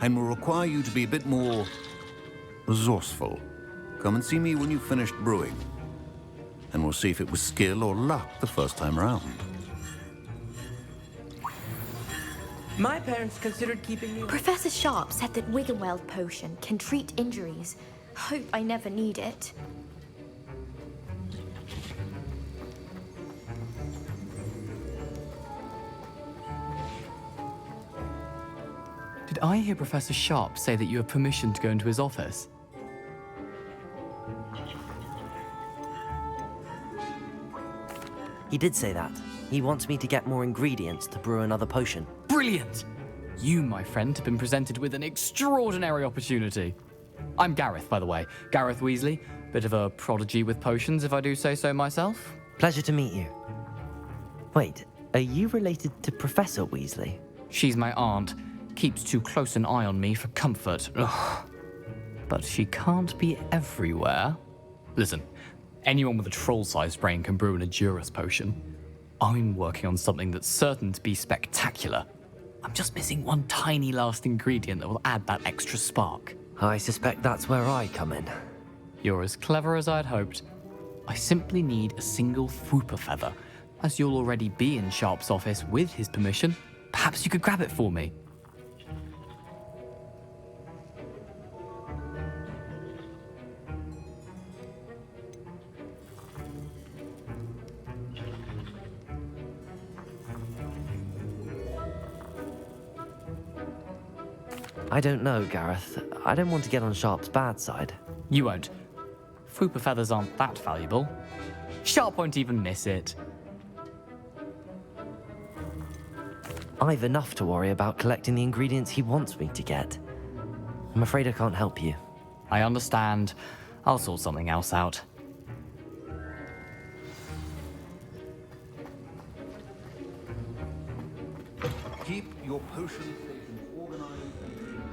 and will require you to be a bit more resourceful. Come and see me when you've finished brewing, and we'll see if it was skill or luck the first time around. My parents considered keeping me... Professor Sharp said that Wiggenweld potion can treat injuries. Hope I never need it. Did I hear Professor Sharp say that you have permission to go into his office? He did say that. He wants me to get more ingredients to brew another potion. Brilliant! You, my friend, have been presented with an extraordinary opportunity. I'm Gareth, by the way. Gareth Weasley. Bit of a prodigy with potions, if I do say so myself. Pleasure to meet you. Wait, are you related to Professor Weasley? She's my aunt. Keeps too close an eye on me for comfort. Ugh. But she can't be everywhere. Listen, anyone with a troll-sized brain can brew an Edurus potion. I'm working on something that's certain to be spectacular. I'm just missing one tiny last ingredient that will add that extra spark. I suspect that's where I come in. You're as clever as I'd hoped. I simply need a single Fwooper feather. As you'll already be in Sharp's office with his permission, perhaps you could grab it for me. I don't know, Gareth. I don't want to get on Sharp's bad side. You won't. Fwooper feathers aren't that valuable. Sharp won't even miss it. I've enough to worry about collecting the ingredients he wants me to get. I'm afraid I can't help you. I understand. I'll sort something else out. Keep your potion stations organized and in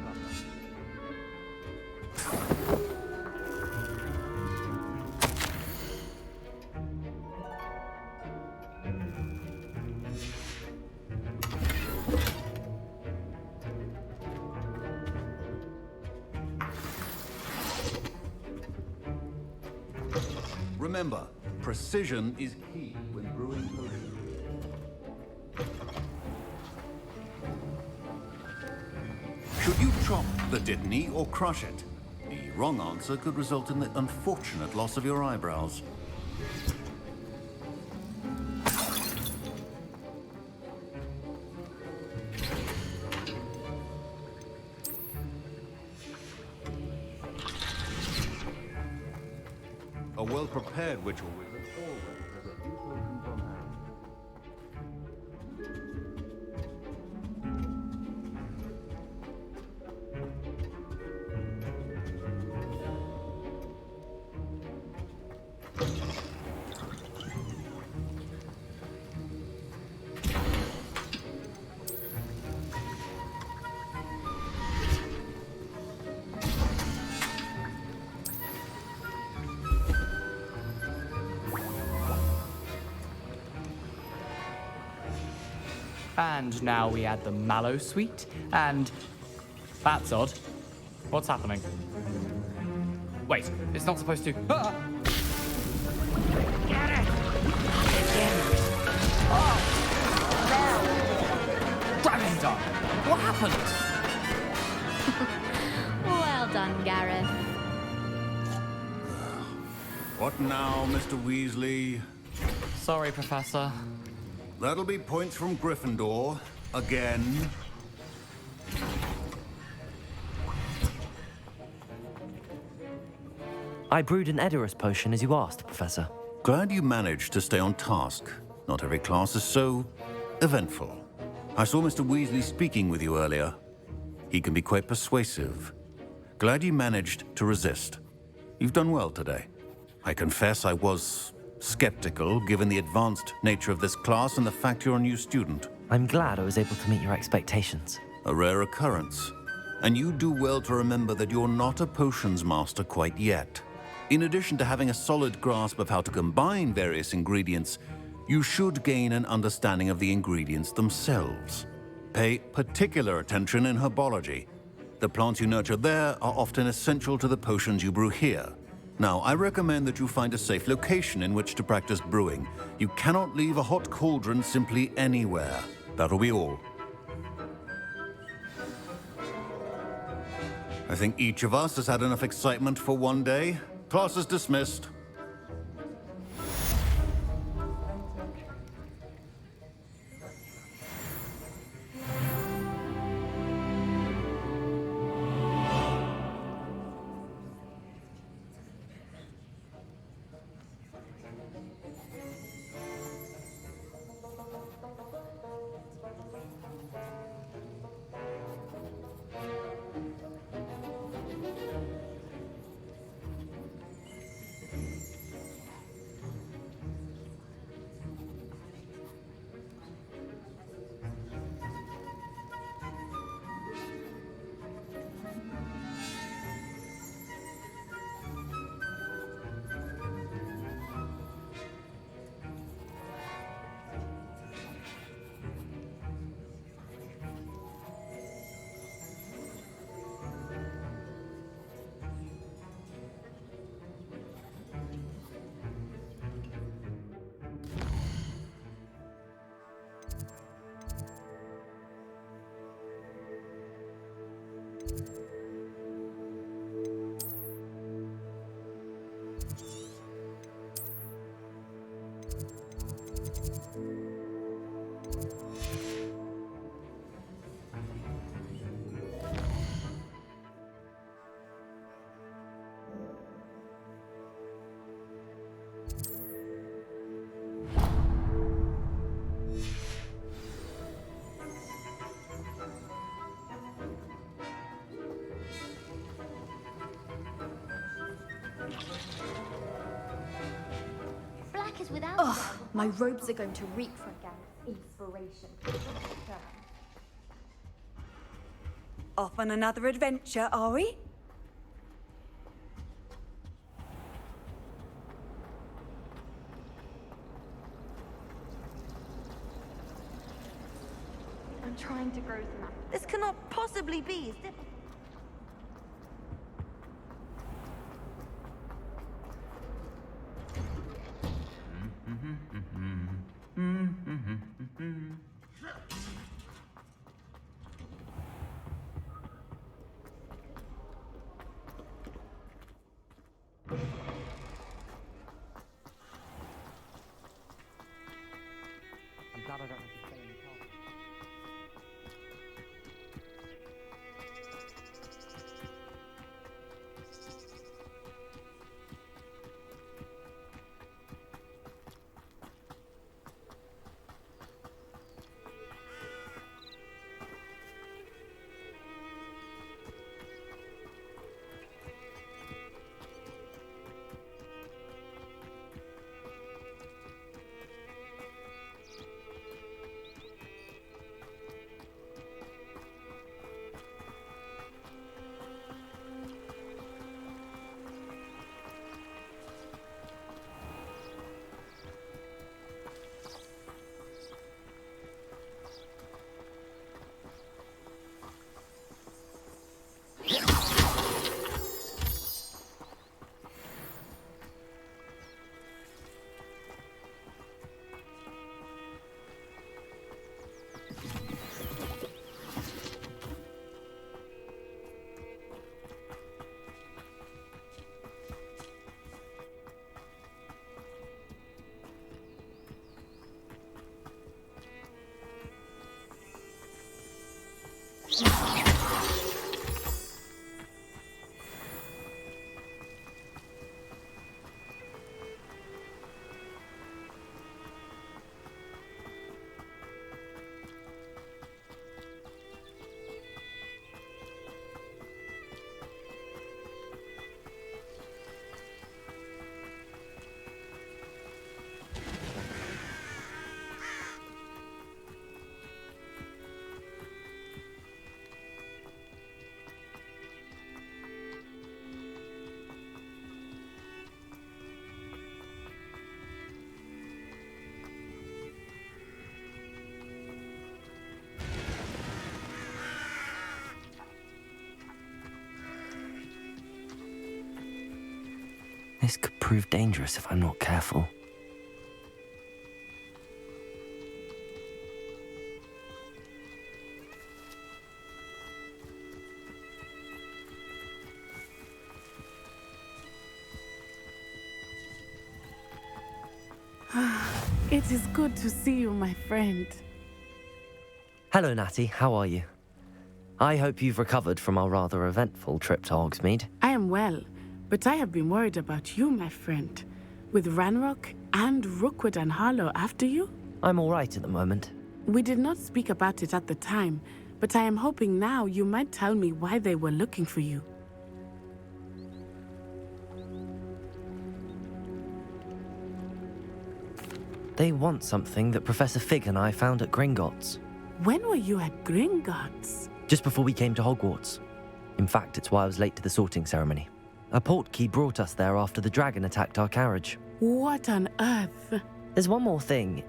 Remember, precision is key when brewing potions. Should you chop the Dittany or crush it? The wrong answer could result in the unfortunate loss of your eyebrows. A well-prepared witch or wizard always has a few potions on hand. And now we add the mallow sweet, and... That's odd. What's happening? Wait, it's not supposed to... Ah! Get it! Oh! Dragon Dart! What happened? Well done, Gareth. What now, Mr. Weasley? Sorry, Professor. That'll be points from Gryffindor. Again. I brewed an Edurus potion as you asked, Professor. Glad you managed to stay on task. Not every class is so eventful. I saw Mr. Weasley speaking with you earlier. He can be quite persuasive. Glad you managed to resist. You've done well today. I confess I was skeptical, given the advanced nature of this class and the fact you're a new student. I'm glad I was able to meet your expectations. A rare occurrence. And you do well to remember that you're not a potions master quite yet. In addition to having a solid grasp of how to combine various ingredients, you should gain an understanding of the ingredients themselves. Pay particular attention in herbology. The plants you nurture there are often essential to the potions you brew here. Now, I recommend that you find a safe location in which to practice brewing. You cannot leave a hot cauldron simply anywhere. That'll be all. I think each of us has had enough excitement for one day. Class is dismissed. Ugh, my robes are going to reek for inspiration. Off on another adventure, are we? I'm trying to grow some. This cannot possibly be as difficult. I'm glad I don't have to stay in the car. This could prove dangerous if I'm not careful. It is good to see you, my friend. Hello, Natty. How are you? I hope you've recovered from our rather eventful trip to Hogsmeade. I am well, but I have been worried about you, my friend. With Ranrock and Rookwood and Harlow after you? I'm all right at the moment. We did not speak about it at the time, but I am hoping now you might tell me why they were looking for you. They want something that Professor Fig and I found at Gringotts. When were you at Gringotts? Just before we came to Hogwarts. In fact, it's why I was late to the sorting ceremony. A portkey brought us there after the dragon attacked our carriage. What on earth? There's one more thing.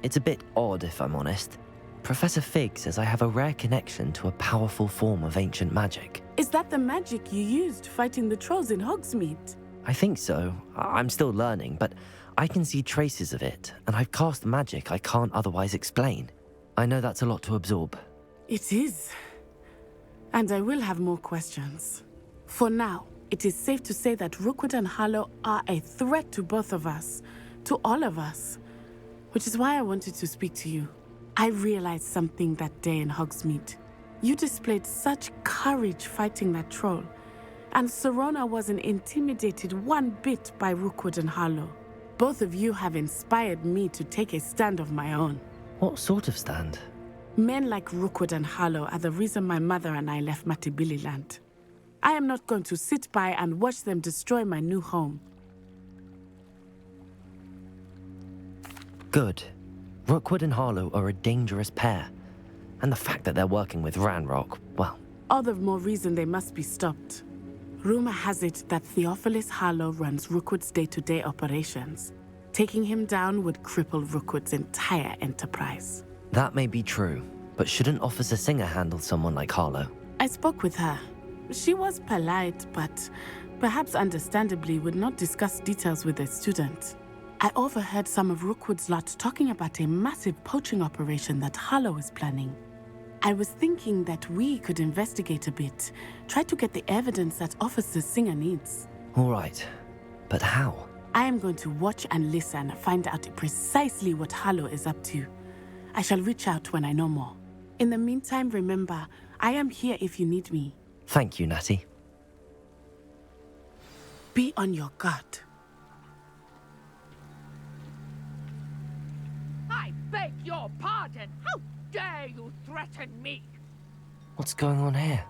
It's a bit odd, if I'm honest. Professor Fig says I have a rare connection to a powerful form of ancient magic. Is that the magic you used fighting the trolls in Hogsmeade? I think so. I'm still learning, but I can see traces of it, and I've cast magic I can't otherwise explain. I know that's a lot to absorb. It is. And I will have more questions. For now, it is safe to say that Rookwood and Harlow are a threat to both of us, to all of us. Which is why I wanted to speak to you. I realized something that day in Hogsmeade. You displayed such courage fighting that troll, and Serona wasn't intimidated one bit by Rookwood and Harlow. Both of you have inspired me to take a stand of my own. What sort of stand? Men like Rookwood and Harlow are the reason my mother and I left Matibililand. I am not going to sit by and watch them destroy my new home. Good. Rookwood and Harlow are a dangerous pair. And the fact that they're working with Ranrock, well... All the more reason they must be stopped. Rumor has it that Theophilus Harlow runs Rookwood's day-to-day operations. Taking him down would cripple Rookwood's entire enterprise. That may be true, but shouldn't Officer Singer handle someone like Harlow? I spoke with her. She was polite, but perhaps understandably would not discuss details with a student. I overheard some of Rookwood's lot talking about a massive poaching operation that Harlow is planning. I was thinking that we could investigate a bit, try to get the evidence that Officer Singer needs. All right, but how? I am going to watch and listen, find out precisely what Harlow is up to. I shall reach out when I know more. In the meantime, remember, I am here if you need me. Thank you, Natty. Be on your guard. I beg your pardon! How dare you threaten me? What's going on here?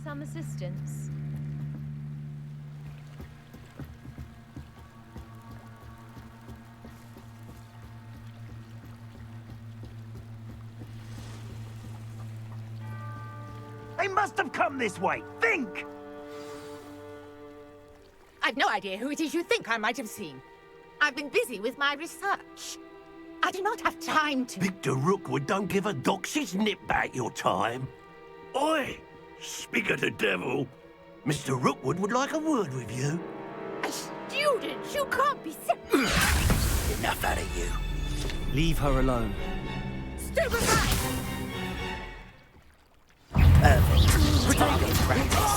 Some assistance. They must have come this way. Think! I've no idea who it is you think I might have seen. I've been busy with my research. I do not have time to... Victor Rookwood don't give a doxy's nip back your time. Oi! Speak of the devil. Mr. Rookwood would like a word with you. A student? You can't be... Enough out of you. Leave her alone. Stupefy! Potato practice.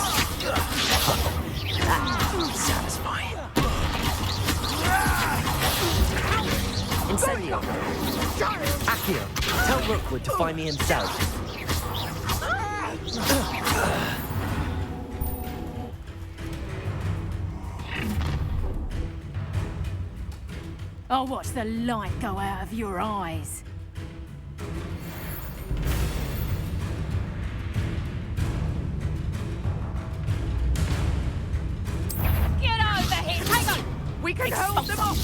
Satisfying. Incendio! Accio, tell Rookwood to find me himself. I'll watch the light go out of your eyes. Get over here! Hang on! We can hold them off!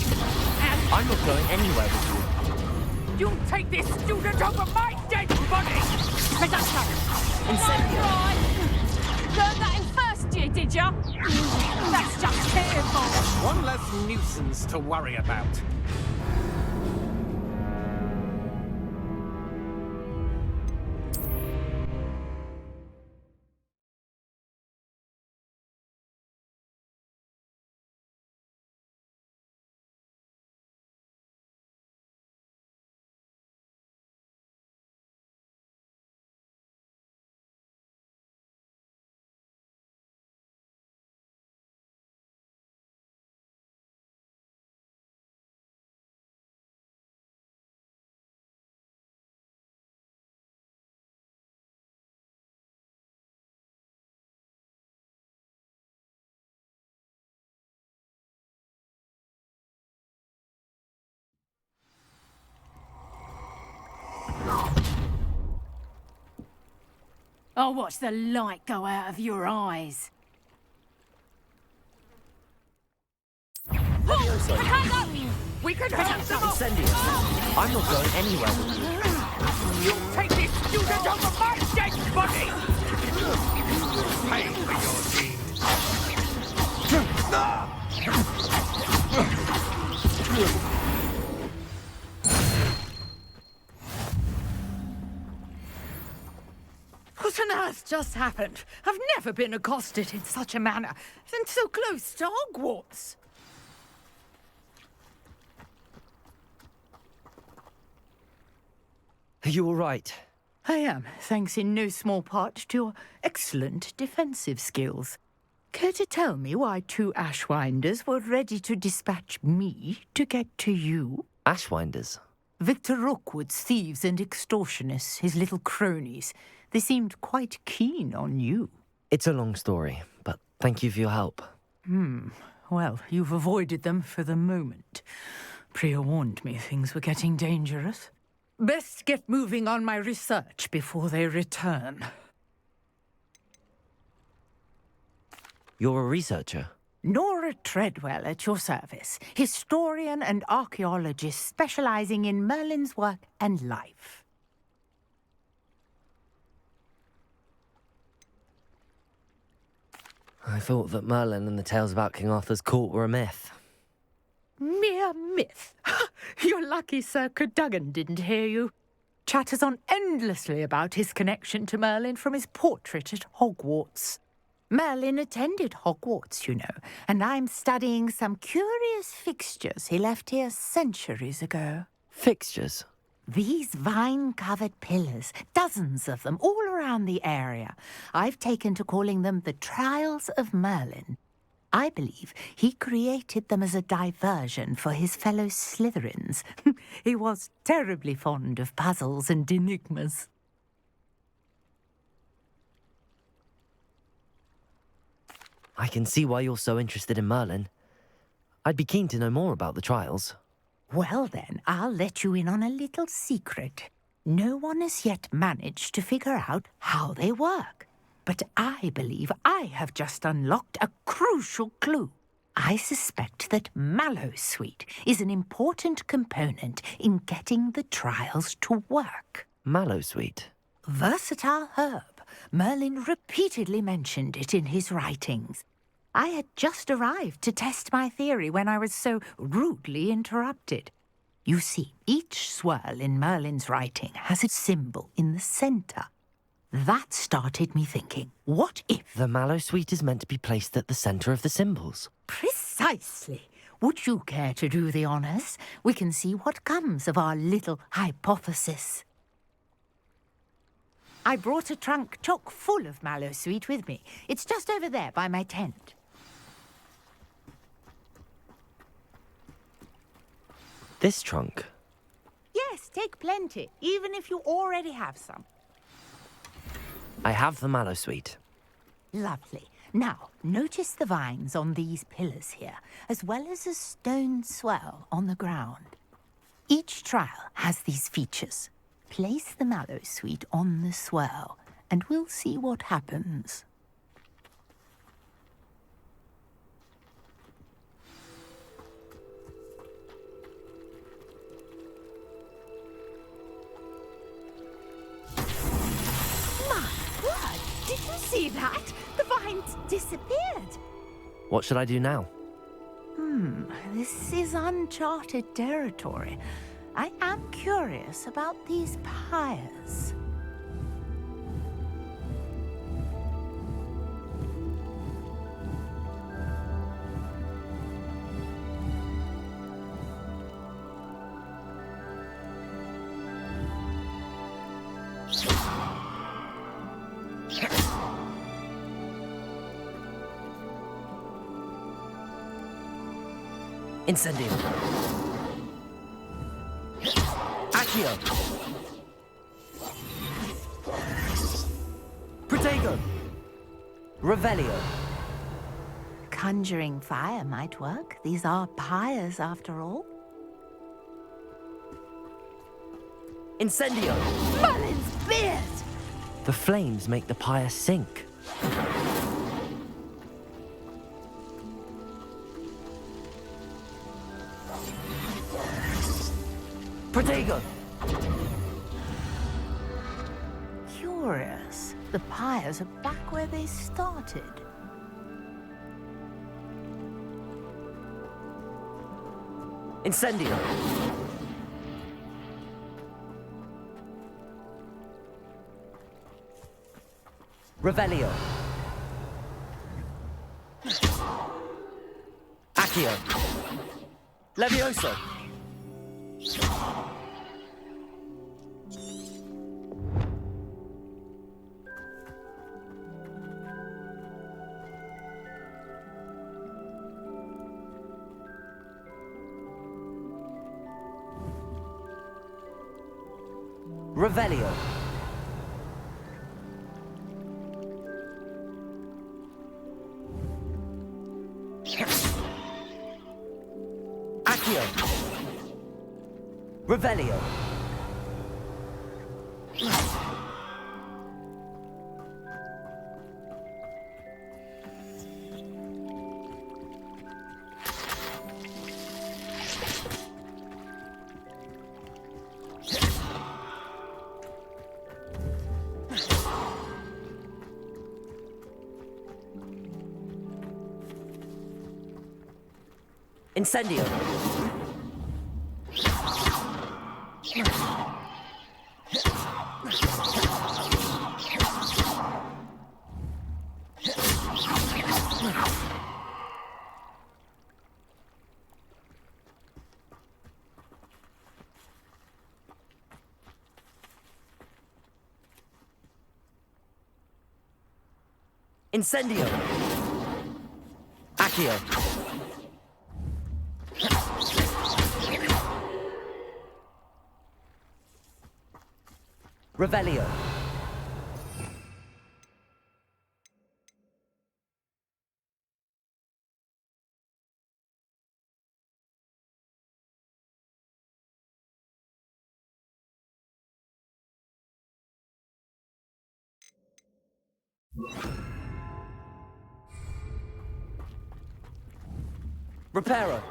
And I'm not going anywhere with you. you'll take this student over my dead body! Production! Incendio! Learned that in first year, did ya? That's just terrible! One less nuisance to worry about. I'll watch the light go out of your eyes. Hang on! We can hold them off! Incendio! I'm not going anywhere with you. You'll take this student over my dead body! Pay for your deed. What on earth just happened? I've never been accosted in such a manner, and so close to Hogwarts. Are you all right? I am, thanks in no small part to your excellent defensive skills. Care to tell me why two Ashwinders were ready to dispatch me to get to you? Ashwinders? Victor Rookwood's thieves and extortionists, his little cronies. They seemed quite keen on you. It's a long story, but thank you for your help. Well, you've avoided them for the moment. Priya warned me things were getting dangerous. Best get moving on my research before they return. You're a researcher? Nora Treadwell at your service, historian and archaeologist specializing in Merlin's work and life. I thought that Merlin and the tales about King Arthur's court were a myth. Mere myth. You're lucky Sir Cadogan didn't hear you. Chatters on endlessly about his connection to Merlin from his portrait at Hogwarts. Merlin attended Hogwarts, you know, and I'm studying some curious fixtures he left here centuries ago. Fixtures? These vine-covered pillars, dozens of them, all around the area. I've taken to calling them the Trials of Merlin. I believe he created them as a diversion for his fellow Slytherins. He was terribly fond of puzzles and enigmas. I can see why you're so interested in Merlin. I'd be keen to know more about the trials. Well then, I'll let you in on a little secret. No one has yet managed to figure out how they work. But I believe I have just unlocked a crucial clue. I suspect that Mallowsweet is an important component in getting the trials to work. Mallowsweet? Versatile herb. Merlin repeatedly mentioned it in his writings. I had just arrived to test my theory when I was so rudely interrupted. You see, each swirl in Merlin's writing has its symbol in the center. That started me thinking, what if... The mallow sweet is meant to be placed at the center of the symbols. Precisely. Would you care to do the honors? We can see what comes of our little hypothesis. I brought a trunk chock full of mallow sweet with me. It's just over there by my tent. This trunk? Yes, take plenty, even if you already have some. I have the mallow sweet. Lovely. Now, notice the vines on these pillars here, as well as a stone swell on the ground. Each trial has these features. Place the mallow sweet on the swell, and we'll see what happens. Did you see that? The vines disappeared. What should I do now? This is uncharted territory. I am curious about these pyres. Incendio. Accio. Protego. Revelio. Conjuring fire might work. These are pyres, after all. Incendio. Merlin's beard! The flames make the pyre sink. Protego. Curious. The pyres are back where they started. Incendio. Revelio. Accio. Levioso. Revelio. Accio. Revelio. Incendio. Incendio. Accio. Revelio. Reparo.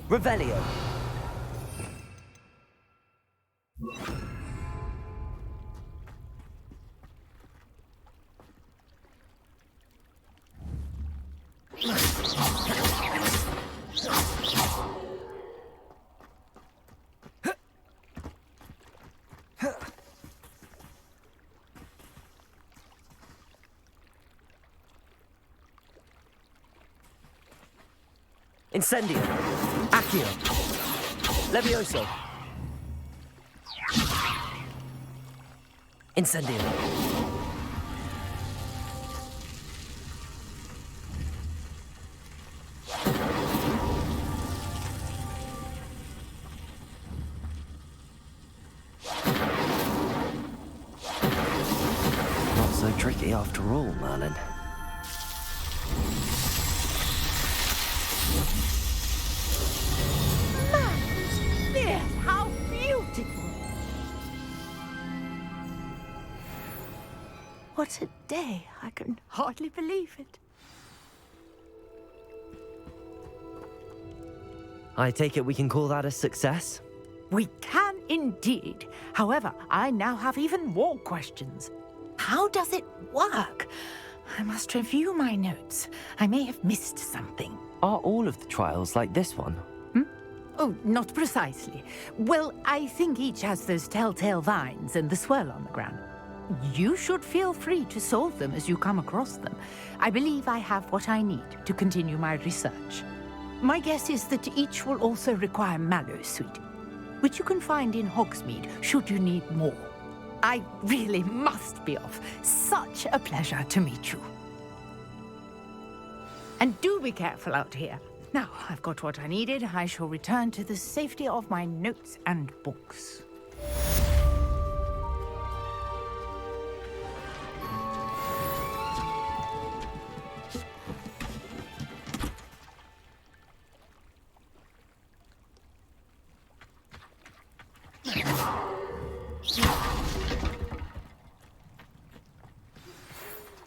Revelio. Incendio. Accio. Levioso. Incendio. Not so tricky after all, Merlin. Yes, how beautiful! What a day. I can hardly believe it. I take it we can call that a success? We can indeed. However, I now have even more questions. How does it work? I must review my notes. I may have missed something. Are all of the trials like this one? Oh, not precisely. Well, I think each has those telltale vines and the swirl on the ground. You should feel free to solve them as you come across them. I believe I have what I need to continue my research. My guess is that each will also require mallowsweet, which you can find in Hogsmeade should you need more. I really must be off. Such a pleasure to meet you. And do be careful out here. Now, I've got what I needed. I shall return to the safety of my notes and books.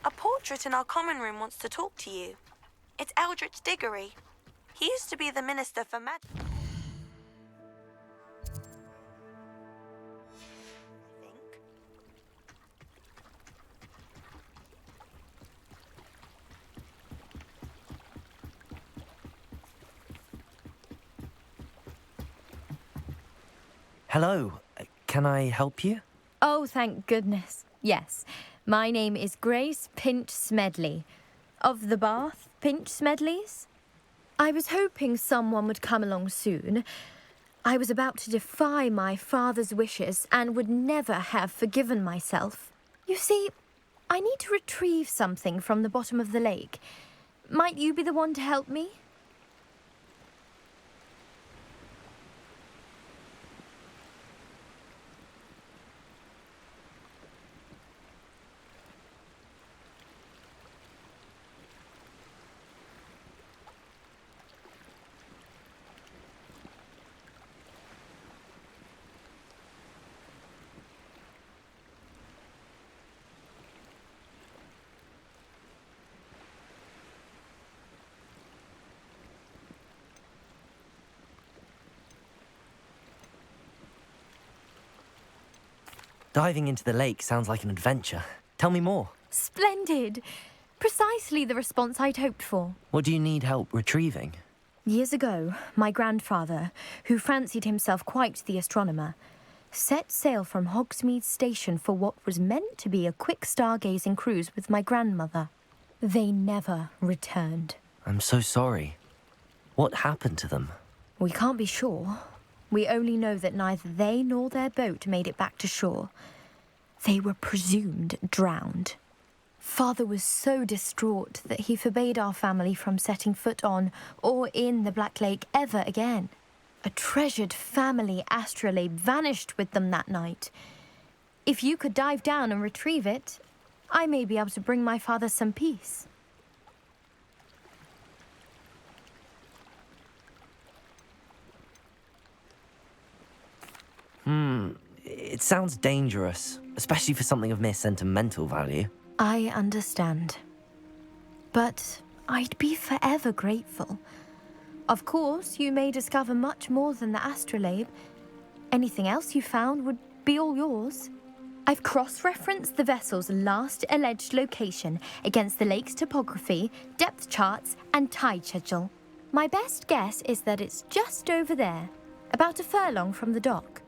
A portrait in our common room wants to talk to you. It's Eldritch Diggory. He used to be the Minister for Magic. Hello. Can I help you? Oh, thank goodness. Yes. My name is Grace Pinch Smedley. Of the Bath Pinch Smedleys? I was hoping someone would come along soon. I was about to defy my father's wishes and would never have forgiven myself. You see, I need to retrieve something from the bottom of the lake. Might you be the one to help me? Diving into the lake sounds like an adventure. Tell me more. Splendid! Precisely the response I'd hoped for. What do you need help retrieving? Years ago, my grandfather, who fancied himself quite the astronomer, set sail from Hogsmeade Station for what was meant to be a quick stargazing cruise with my grandmother. They never returned. I'm so sorry. What happened to them? We can't be sure. We only know that neither they nor their boat made it back to shore. They were presumed drowned. Father was so distraught that he forbade our family from setting foot on or in the Black Lake ever again. A treasured family astrolabe vanished with them that night. If you could dive down and retrieve it, I may be able to bring my father some peace. It sounds dangerous, especially for something of mere sentimental value. I understand. But I'd be forever grateful. Of course, you may discover much more than the astrolabe. Anything else you found would be all yours. I've cross-referenced the vessel's last alleged location against the lake's topography, depth charts, and tide schedule. My best guess is that it's just over there, about a furlong from the dock.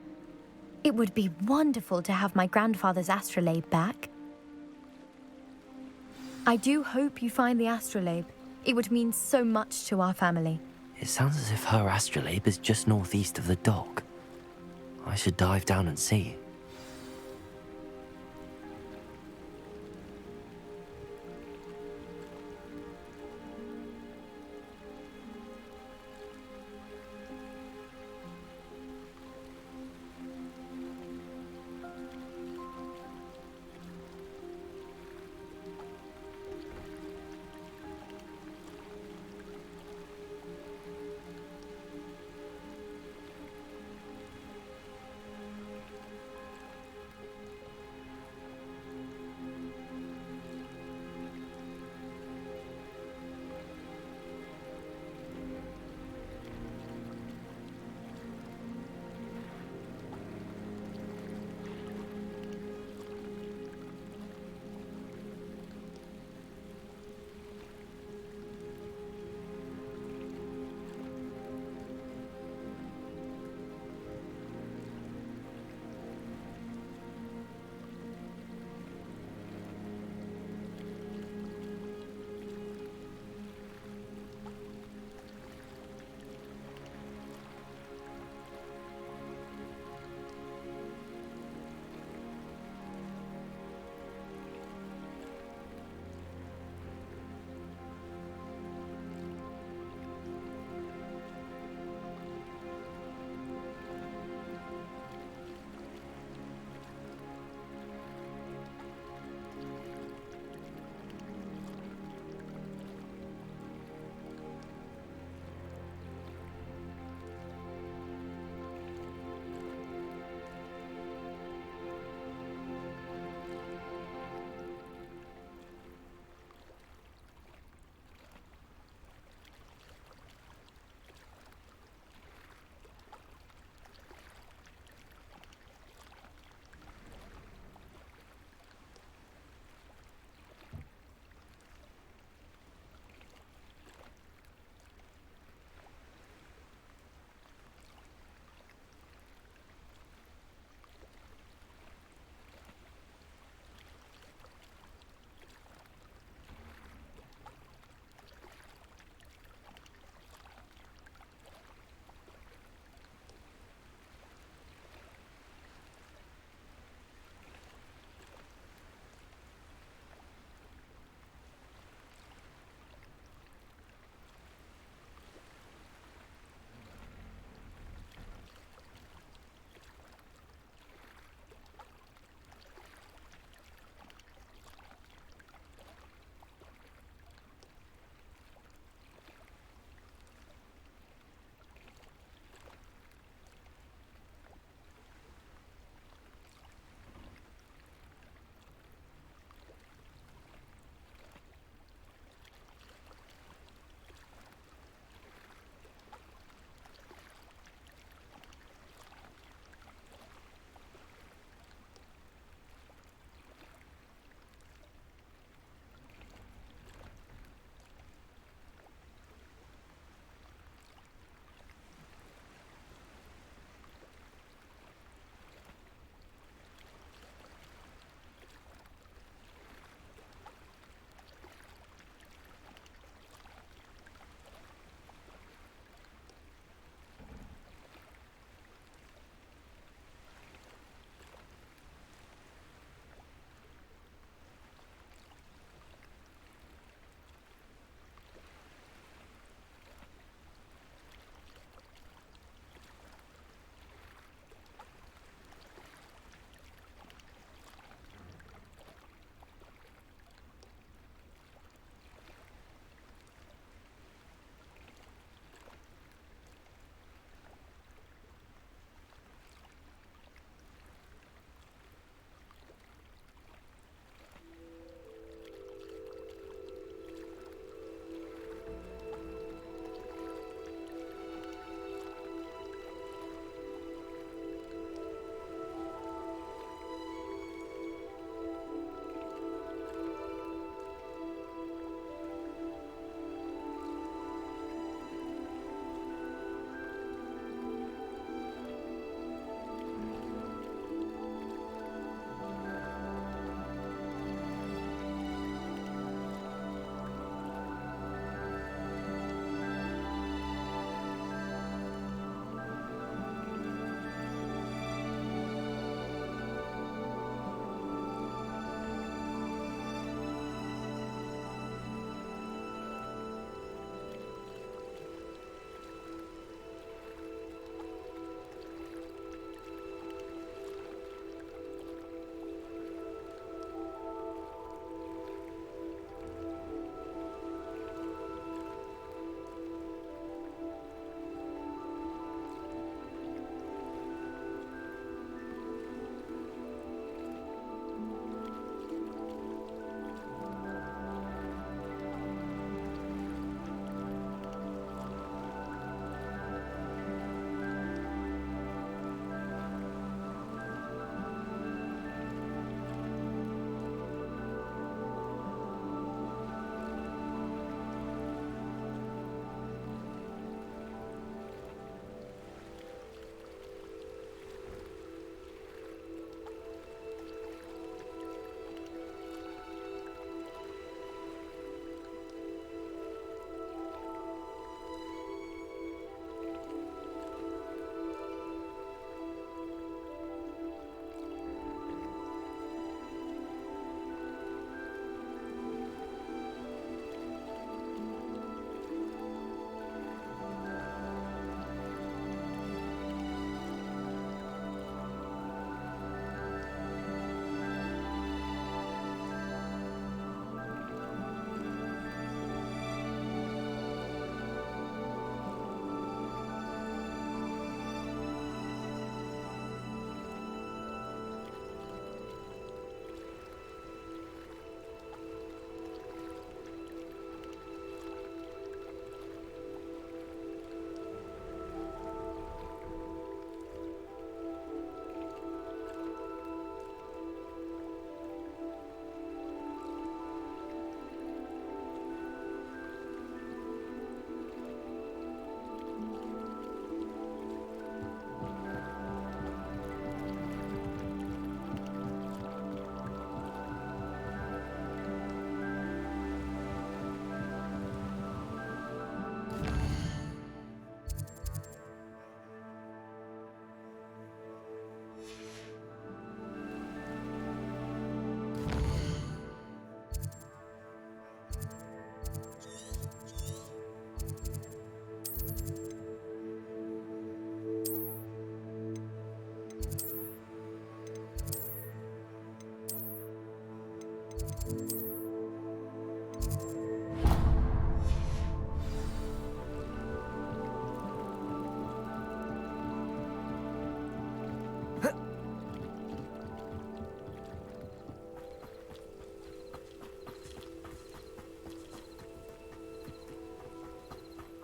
It would be wonderful to have my grandfather's astrolabe back. I do hope you find the astrolabe. It would mean so much to our family. It sounds as if her astrolabe is just northeast of the dock. I should dive down and see.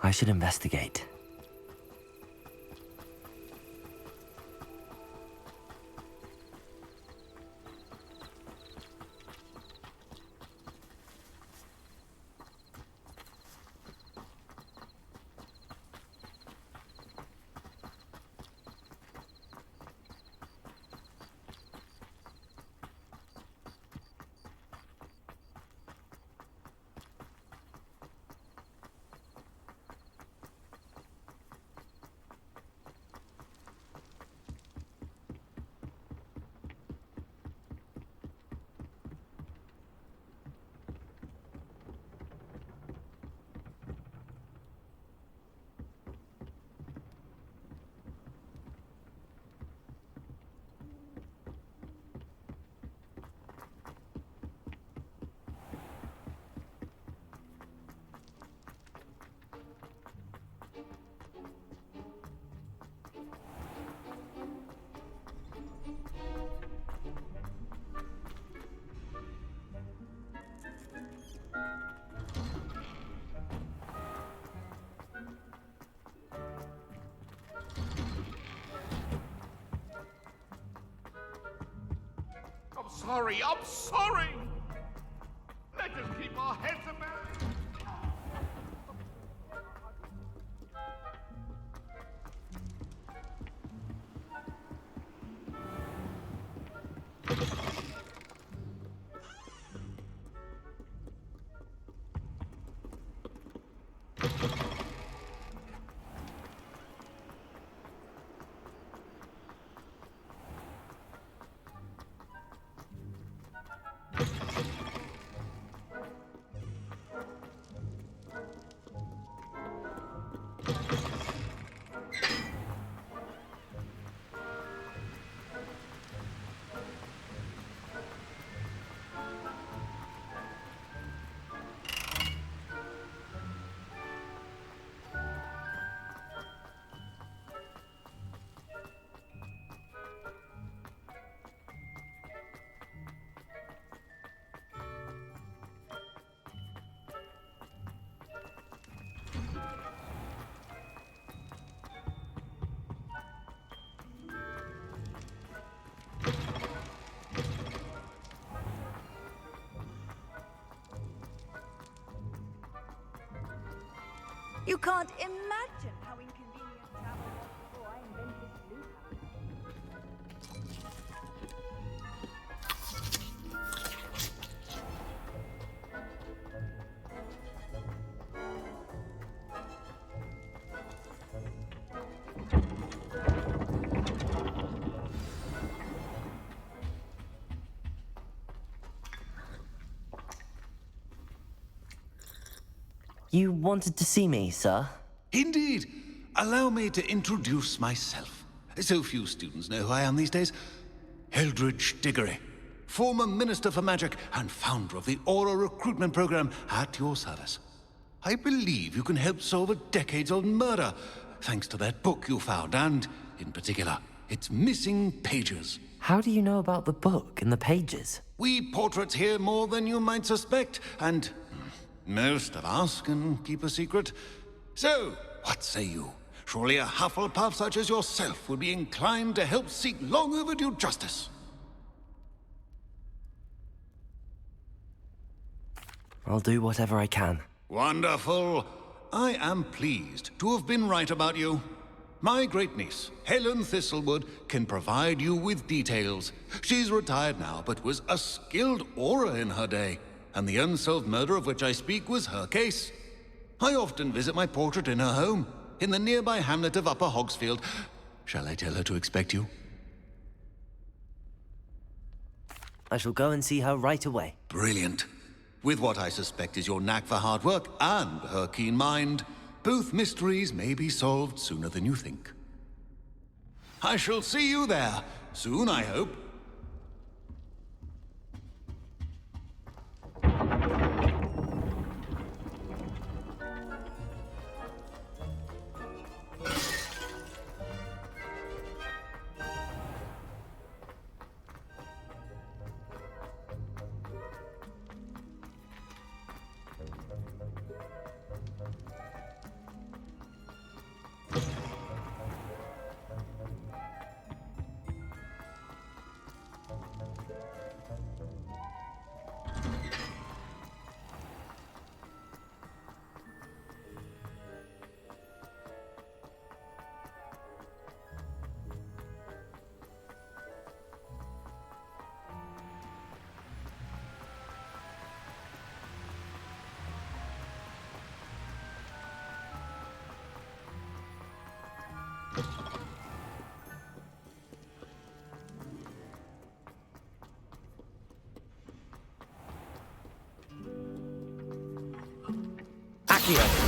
I should investigate. I'm sorry! Let us keep our heads about it. You can't imagine how inconvenient travel was before I invented this loop. You wanted to see me, sir? Indeed. Allow me to introduce myself. So few students know who I am these days. Eldridge Diggory, former Minister for Magic and founder of the Aura Recruitment Program, at your service. I believe you can help solve a decades-old murder, thanks to that book you found, and, in particular, its missing pages. How do you know about the book and the pages? We portraits hear more than you might suspect, and most of us can keep a secret. So, what say you? Surely a Hufflepuff such as yourself would be inclined to help seek long overdue justice. I'll do whatever I can. Wonderful. I am pleased to have been right about you. My great-niece, Helen Thistlewood, can provide you with details. She's retired now, but was a skilled aura in her day, and the unsolved murder of which I speak was her case. I often visit my portrait in her home, in the nearby hamlet of Upper Hogsfield. Shall I tell her to expect you? I shall go and see her right away. Brilliant. With what I suspect is your knack for hard work and her keen mind, both mysteries may be solved sooner than you think. I shall see you there, soon I hope. Accio!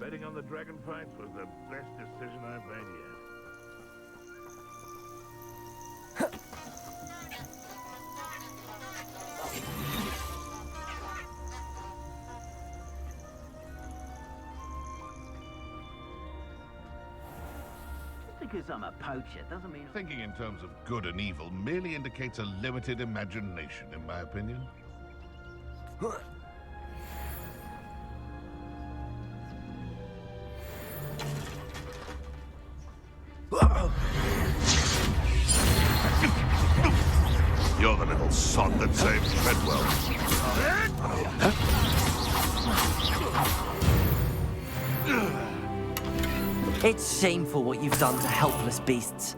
Betting on the dragon fights was the best decision I've made yet. Because I'm a poacher doesn't mean... Thinking in terms of good and evil merely indicates a limited imagination, in my opinion. You're the little sod that saved Treadwell. It's shameful what you've done to helpless beasts.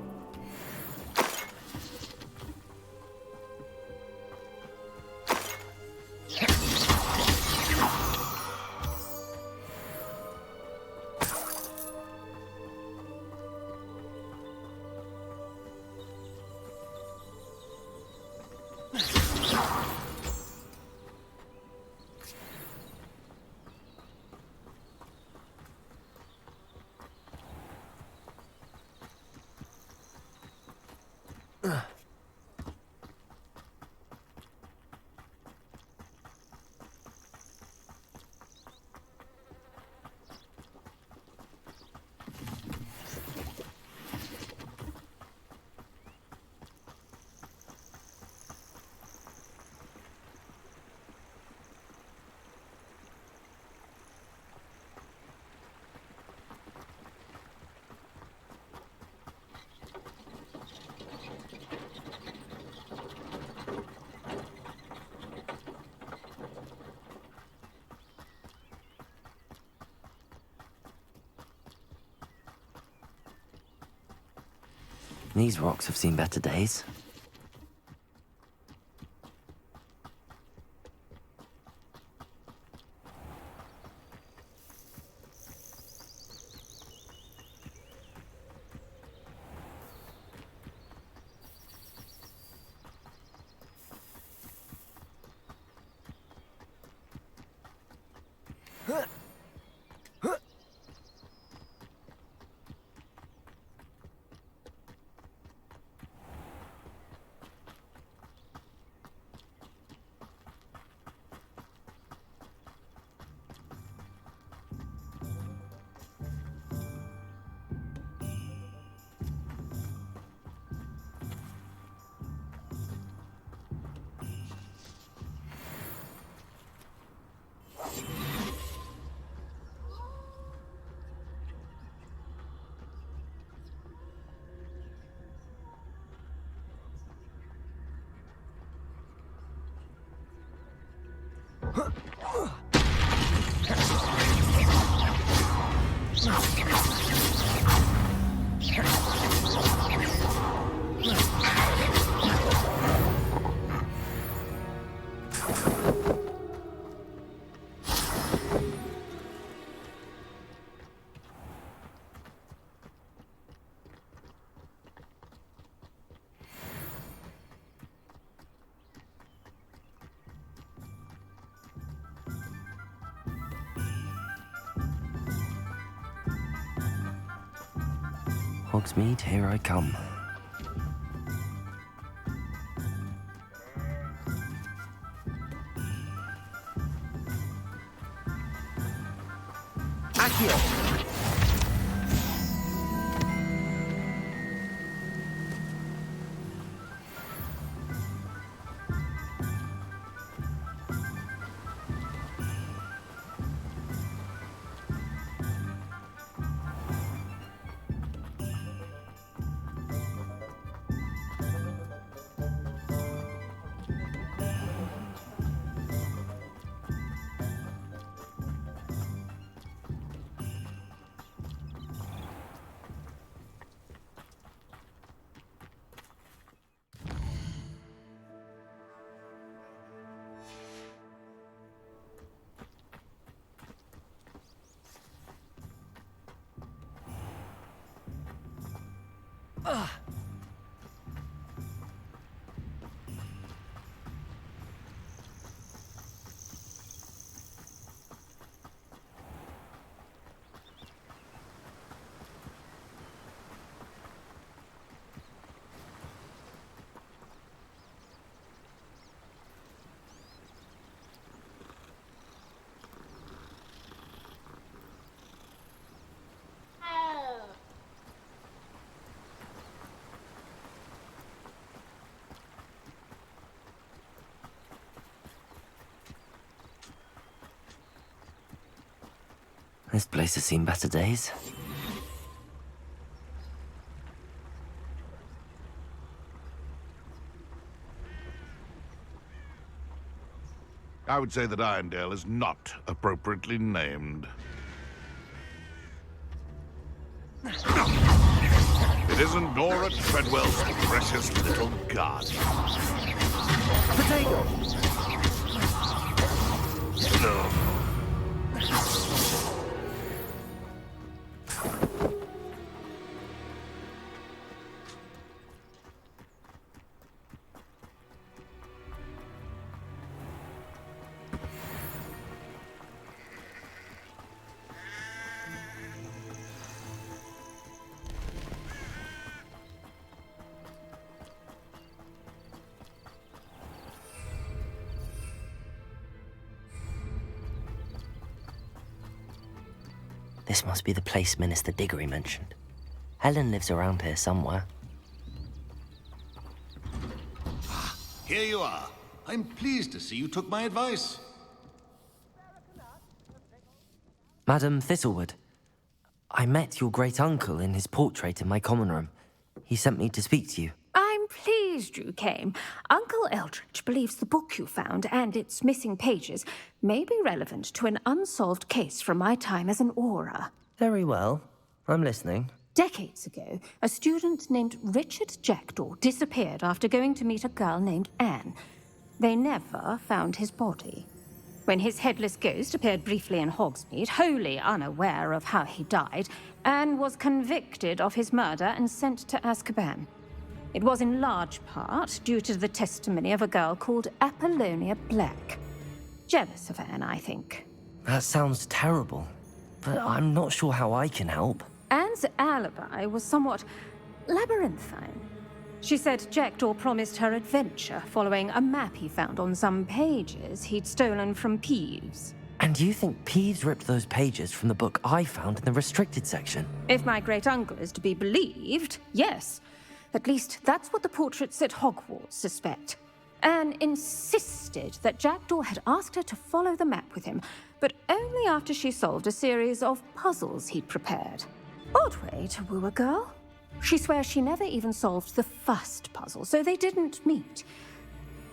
These rocks have seen better days. Hogsmeade, here I come. Accio! This place has seen better days. I would say that Irondale is not appropriately named. It isn't Nora Treadwell's precious little garden. Potato! No. This must be the place Minister Diggory mentioned. Helen lives around here somewhere. Here you are. I'm pleased to see you took my advice. Madam Thistlewood, I met your great-uncle in his portrait in my common room. He sent me to speak to you. I'm pleased you came. Uncle Eldridge believes the book you found and its missing pages may be relevant to an unsolved case from my time as an aura. Very well. I'm listening. Decades ago, a student named Richard Jackdaw disappeared after going to meet a girl named Anne. They never found his body. When his headless ghost appeared briefly in Hogsmeade, wholly unaware of how he died, Anne was convicted of his murder and sent to Azkaban. It was in large part due to the testimony of a girl called Apollonia Black. Jealous of Anne, I think. That sounds terrible, but I'm not sure how I can help. Anne's alibi was somewhat labyrinthine. She said Jackdaw promised her adventure following a map he found on some pages he'd stolen from Peeves. And you think Peeves ripped those pages from the book I found in the restricted section? If my great-uncle is to be believed, yes. At least that's what the portraits at Hogwarts suspect. Anne insisted that Jackdaw had asked her to follow the map with him, but only after she solved a series of puzzles he'd prepared. Odd way to woo a girl. She swears she never even solved the first puzzle, so they didn't meet.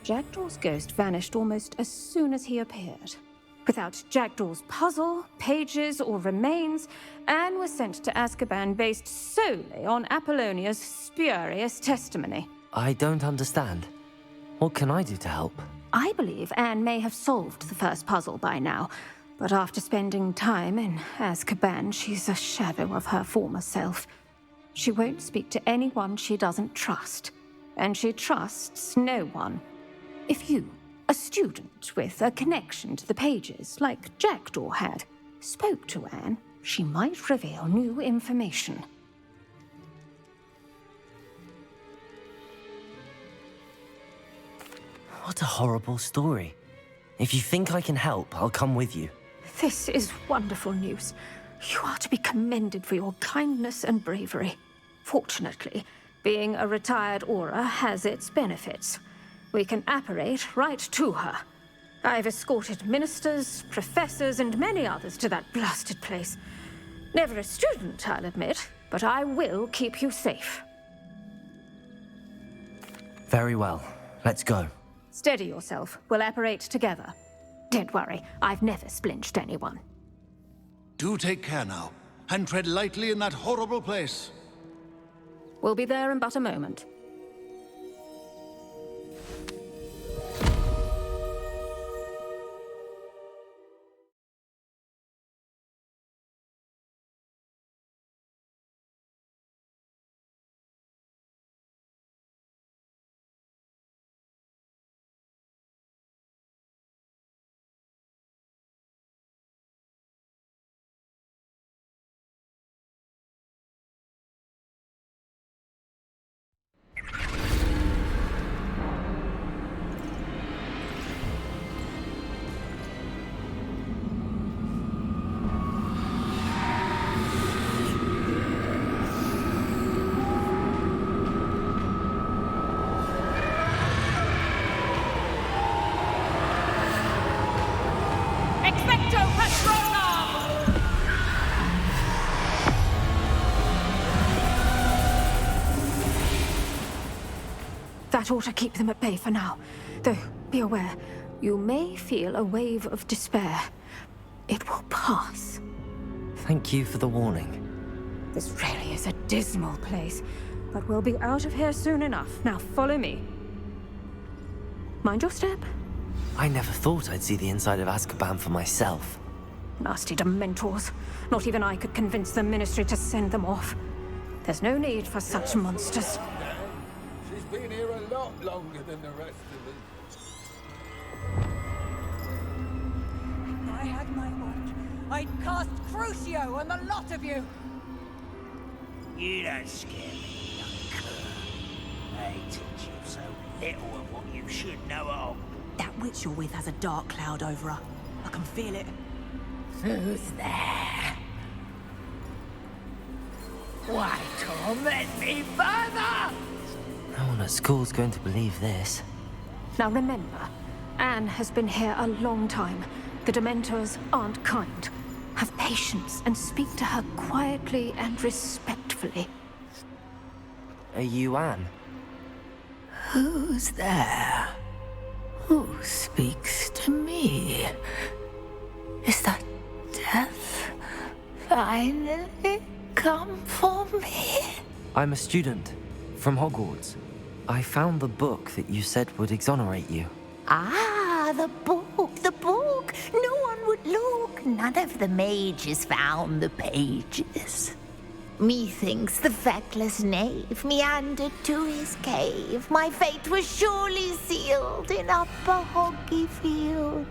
Jackdaw's ghost vanished almost as soon as he appeared. Without Jackdaw's puzzle, pages, or remains, Anne was sent to Azkaban based solely on Apollonia's spurious testimony. I don't understand. What can I do to help? I believe Anne may have solved the first puzzle by now, but after spending time in Azkaban, she's a shadow of her former self. She won't speak to anyone she doesn't trust, and she trusts no one. If you, a student with a connection to the pages, like Jackdaw had, spoke to Anne, she might reveal new information. What a horrible story. If you think I can help, I'll come with you. This is wonderful news. You are to be commended for your kindness and bravery. Fortunately, being a retired Auror has its benefits. We can apparate right to her. I've escorted ministers, professors, and many others to that blasted place. Never a student, I'll admit, but I will keep you safe. Very well. Let's go. Steady yourself. We'll apparate together. Don't worry, I've never splinched anyone. Do take care now, and tread lightly in that horrible place. We'll be there in but a moment. That ought to keep them at bay for now. Though, be aware, you may feel a wave of despair. It will pass. Thank you for the warning. This really is a dismal place, but we'll be out of here soon enough. Now follow me. Mind your step. I never thought I'd see the inside of Azkaban for myself. Nasty Dementors. Not even I could convince the Ministry to send them off. There's no need for such monsters. She's been here a lot longer than the rest of us. I had my watch. I'd cast Crucio on the lot of you. You don't scare me, young cur. I teach you so little of what you should know of. That witch you're with has a dark cloud over her. I can feel it. Who's there? Why torment me further? No one at school's going to believe this. Now remember, Anne has been here a long time. The Dementors aren't kind. Have patience and speak to her quietly and respectfully. Are you Anne? Who's there? Who speaks to me? Is that death finally come for me? I'm a student from Hogwarts. I found the book that you said would exonerate you. Ah, the book, the book. No one would look. None of the mages found the pages. Methinks the feckless knave meandered to his cave. My fate was surely sealed in Upper Hoggyfield.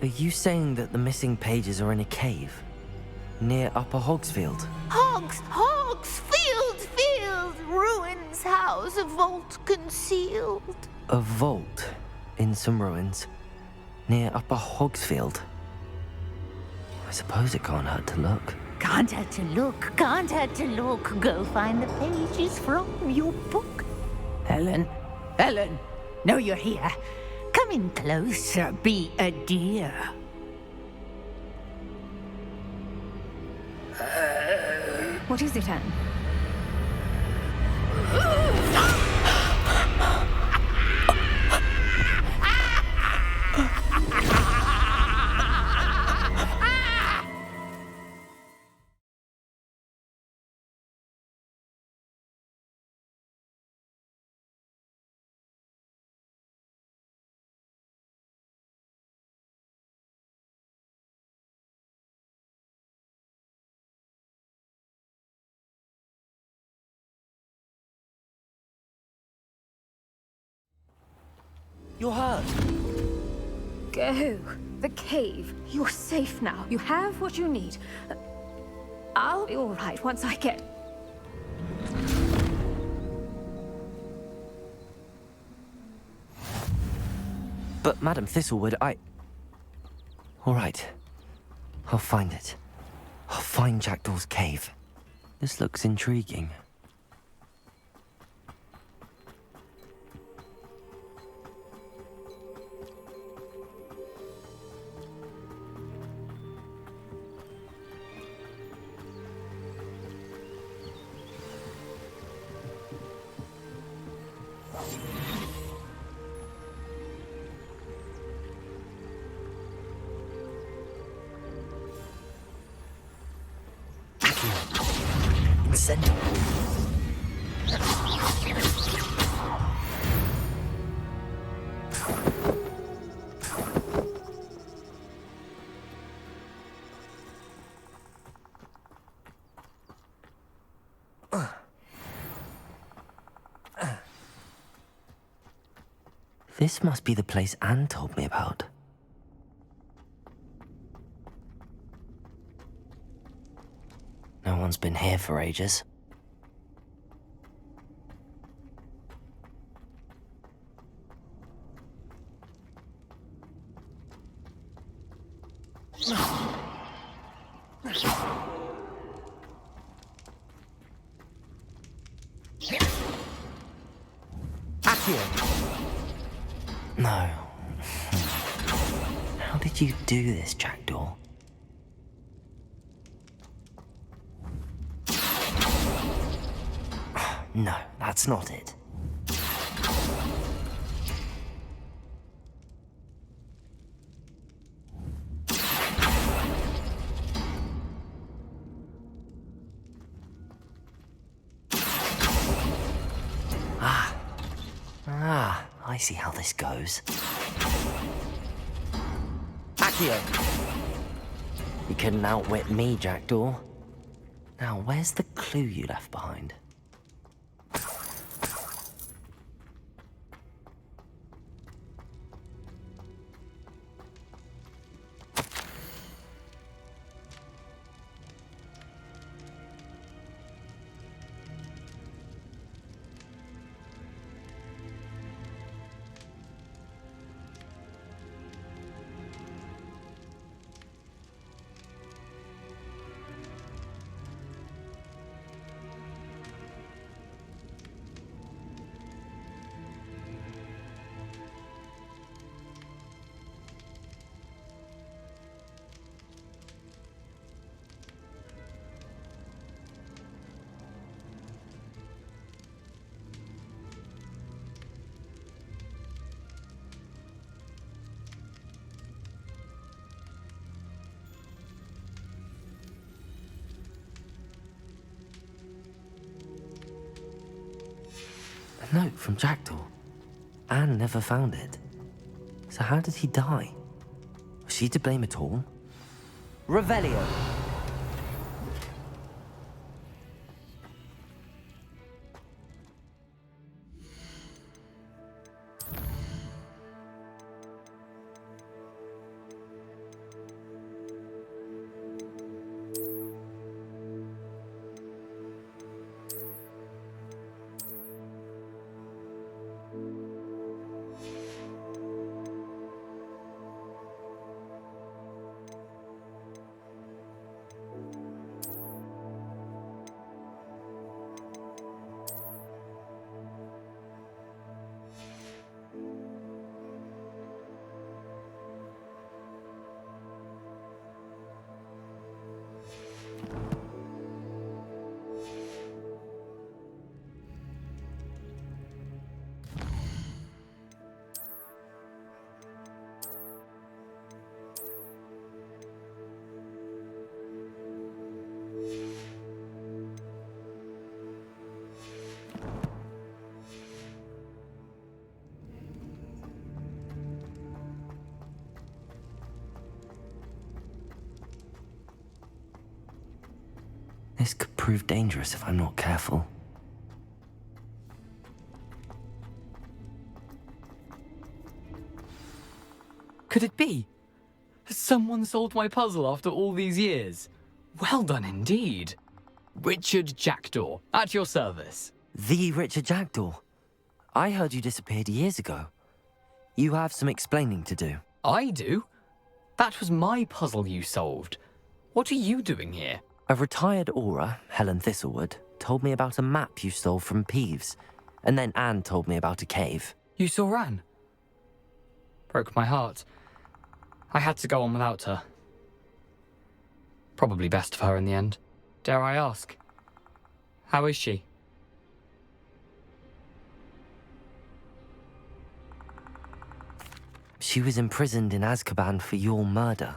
Are you saying that the missing pages are in a cave? Near Upper Hogsfield? Field, ruins house, a vault concealed. A vault in some ruins? Near Upper Hogsfield? I suppose it can't hurt to look. Can't hurt to look. Go find the pages from your book. Helen, know you're here. Come in closer, be a dear. What is it, Anne? You're hurt. Go. The cave. You're safe now. You have what you need. I'll be all right once I get... But, Madam Thistlewood, All right. I'll find it. I'll find Jackdaw's cave. This looks intriguing. This must be the place Anne told me about. No one's been here for ages. No. How did you do this, Jackdaw? No, that's not it. I see how this goes. Accio! You couldn't outwit me, Jackdaw. Now, where's the clue you left behind? A note from Jackdaw. Anne never found it. So how did he die? Was she to blame at all? Revelio! This could prove dangerous if I'm not careful. Could it be? Has someone solved my puzzle after all these years? Well done indeed. Richard Jackdaw, at your service. The Richard Jackdaw? I heard you disappeared years ago. You have some explaining to do. I do? That was my puzzle you solved. What are you doing here? A retired Aura, Helen Thistlewood, told me about a map you stole from Peeves. And then Anne told me about a cave. You saw Anne? Broke my heart. I had to go on without her. Probably best for her in the end. Dare I ask? How is she? She was imprisoned in Azkaban for your murder.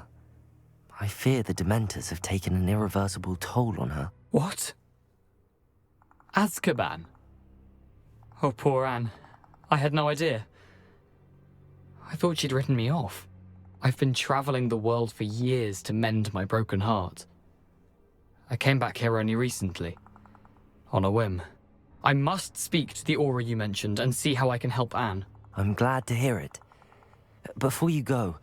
I fear the Dementors have taken an irreversible toll on her. What? Azkaban? Oh, poor Anne. I had no idea. I thought she'd written me off. I've been traveling the world for years to mend my broken heart. I came back here only recently, on a whim. I must speak to the Aura you mentioned and see how I can help Anne. I'm glad to hear it. Before you go,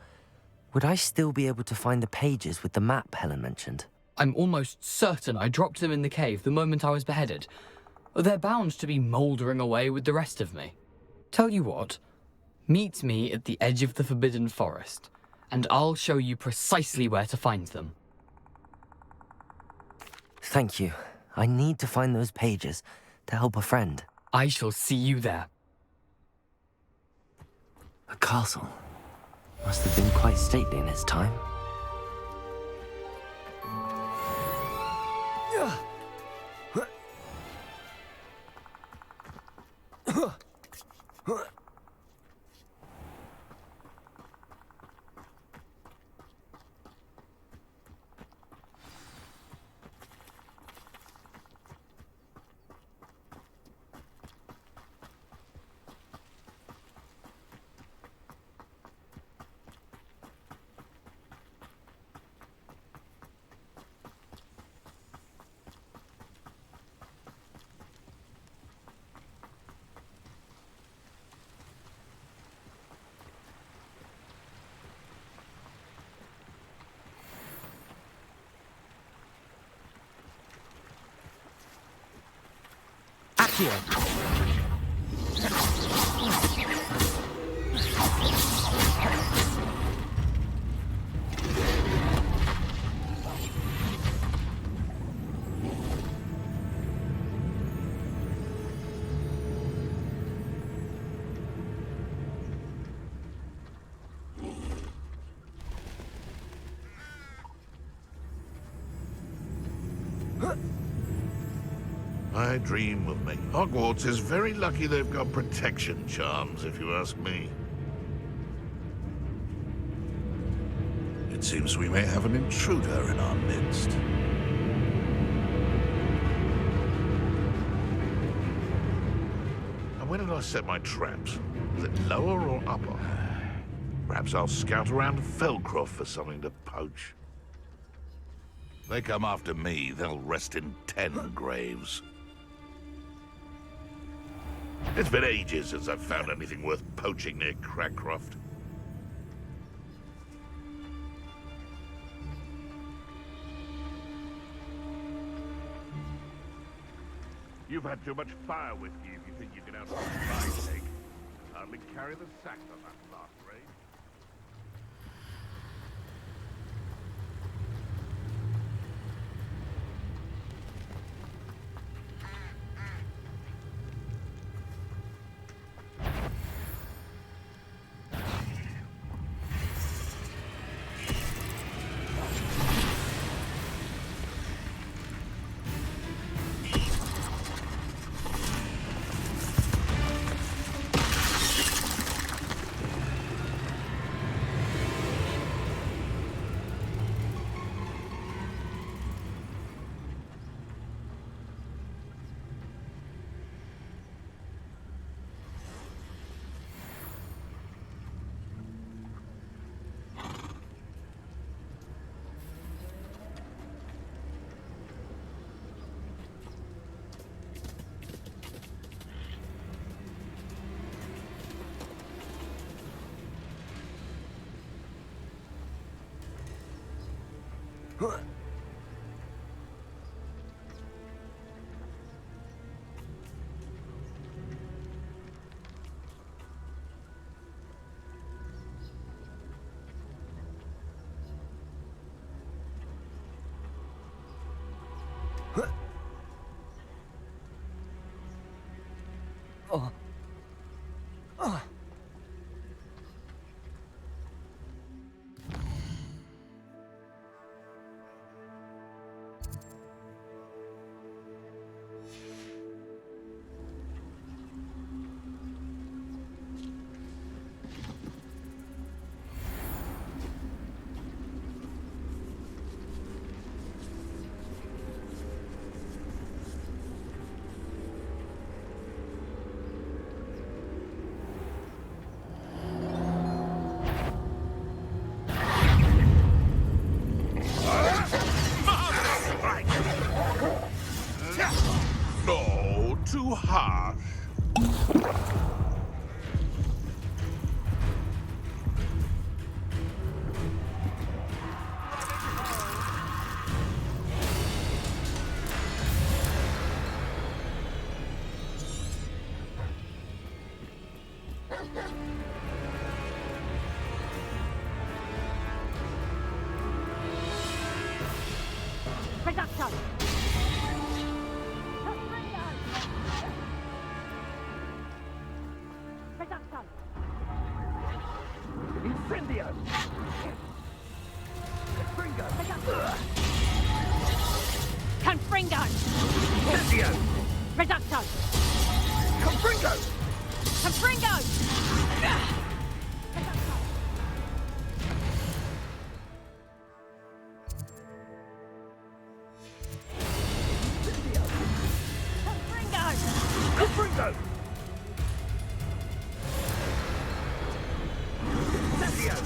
would I still be able to find the pages with the map Helen mentioned? I'm almost certain I dropped them in the cave the moment I was beheaded. They're bound to be mouldering away with the rest of me. Tell you what, meet me at the edge of the Forbidden Forest, and I'll show you precisely where to find them. Thank you. I need to find those pages to help a friend. I shall see you there. A castle. Must have been quite stately in its time. I dream of me. Hogwarts is very lucky they've got protection charms, if you ask me. It seems we may have an intruder in our midst. And where did I set my traps? Was it lower or upper? Perhaps I'll scout around Felcroft for something to poach. If they come after me, they'll rest in 10 graves. It's been ages since I've found anything worth poaching near Cragcroft. You've had too much fire with you if you think you can outrun my take. Hardly carry the sack on that last raid. No, too harsh. Reducto! Reducto! Incendio! Confringo! Confringo! Incendio! Reducto! Confringo! Confringo! Confringo! Incendio!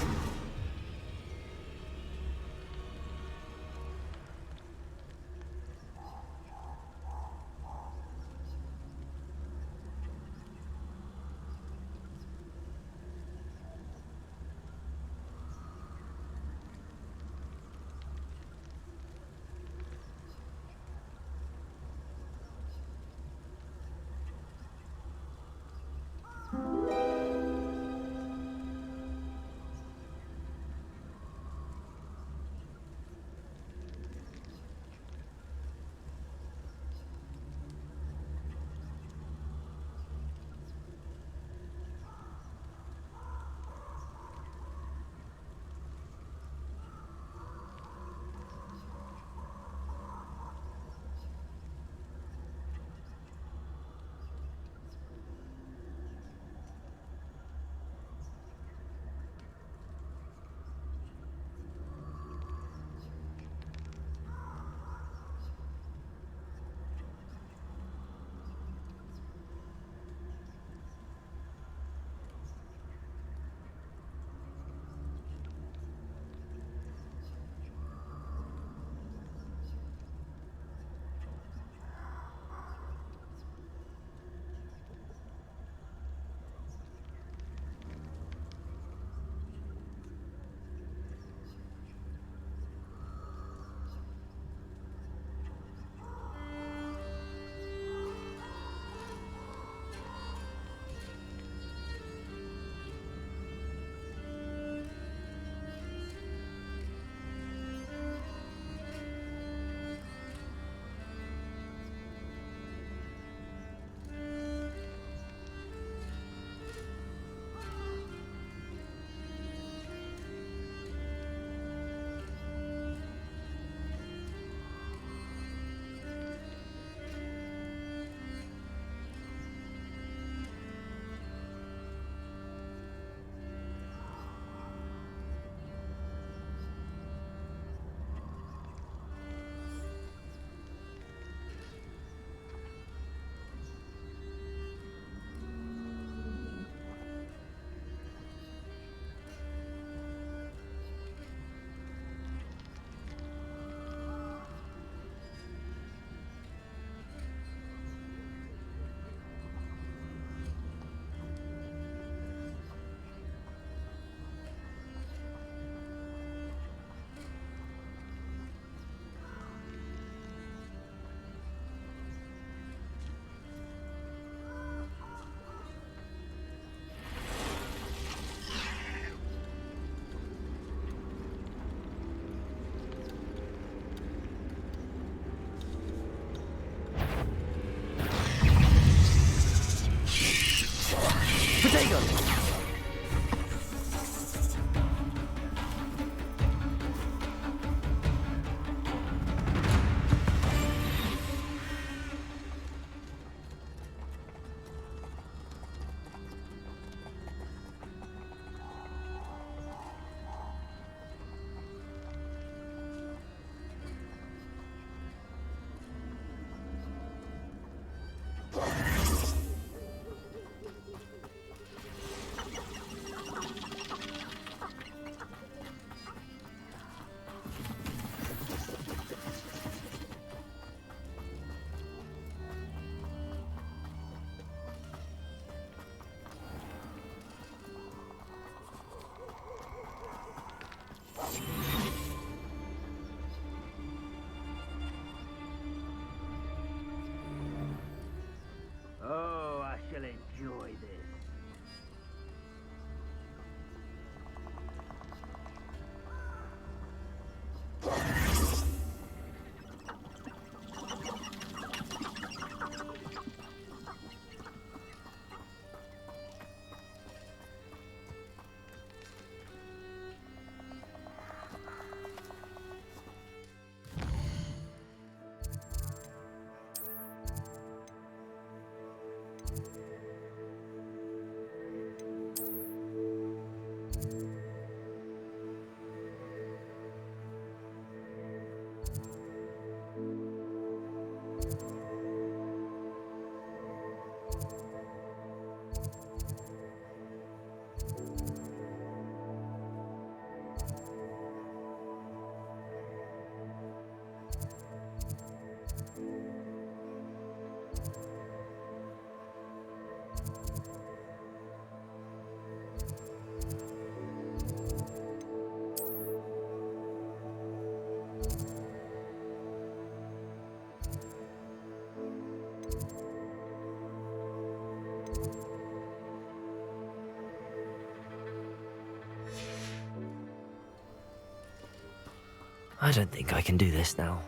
I don't think I can do this now.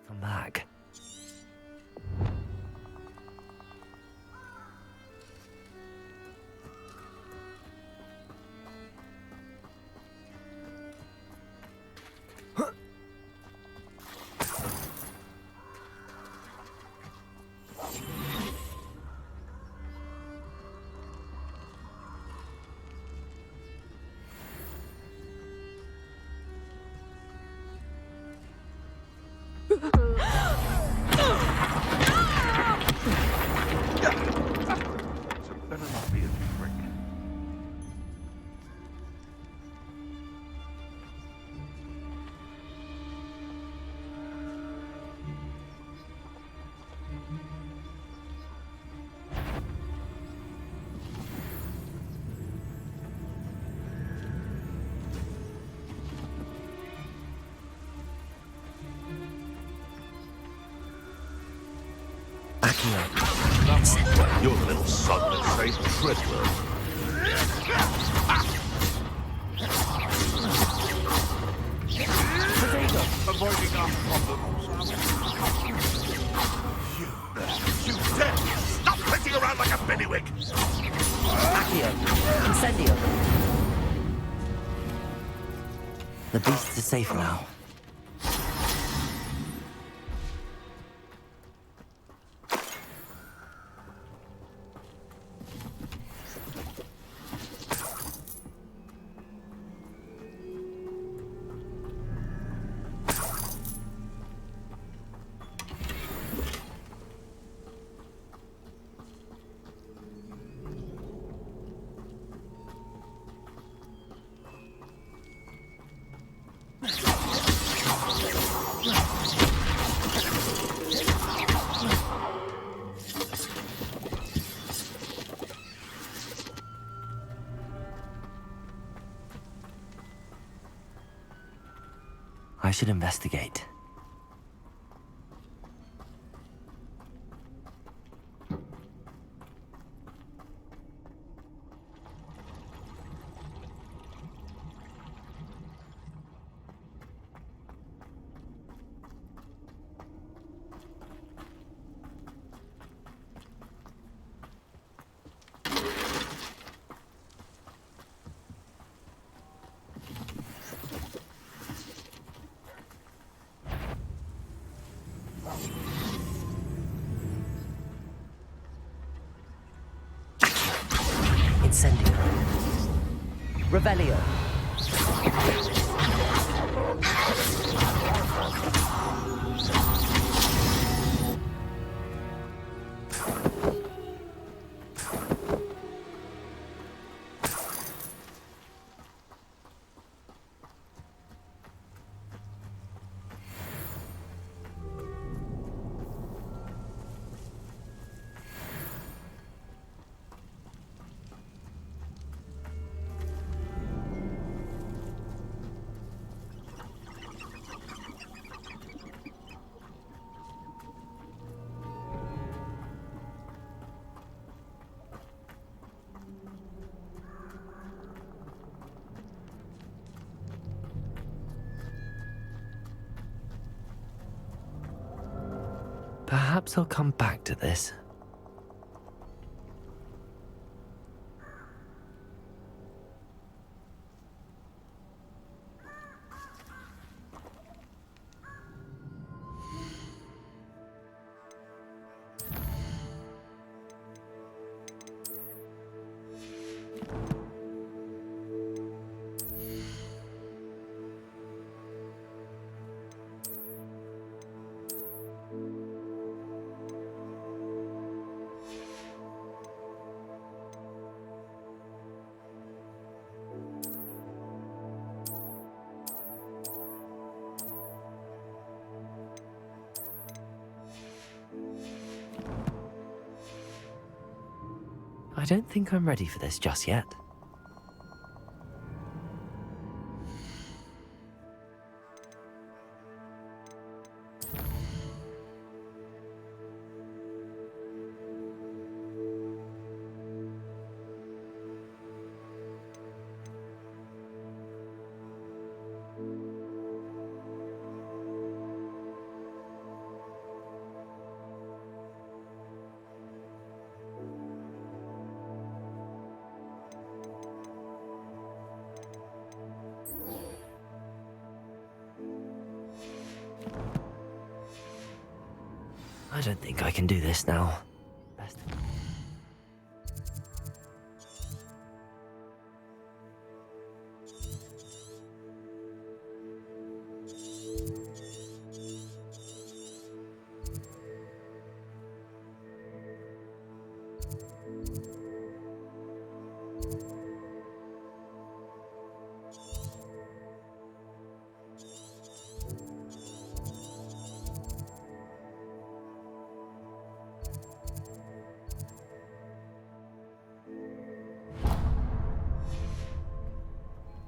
Come back. Better not be a trick. You're the little son that saved Treadwell. Avoiding our problems. You dead! Stop flitting around like a bennywig! Accio! Incendio! The beasts are safe now. I should investigate. Incendio. Revelio. Perhaps I'll come back to this. I don't think I'm ready for this just yet. I don't think I can do this now.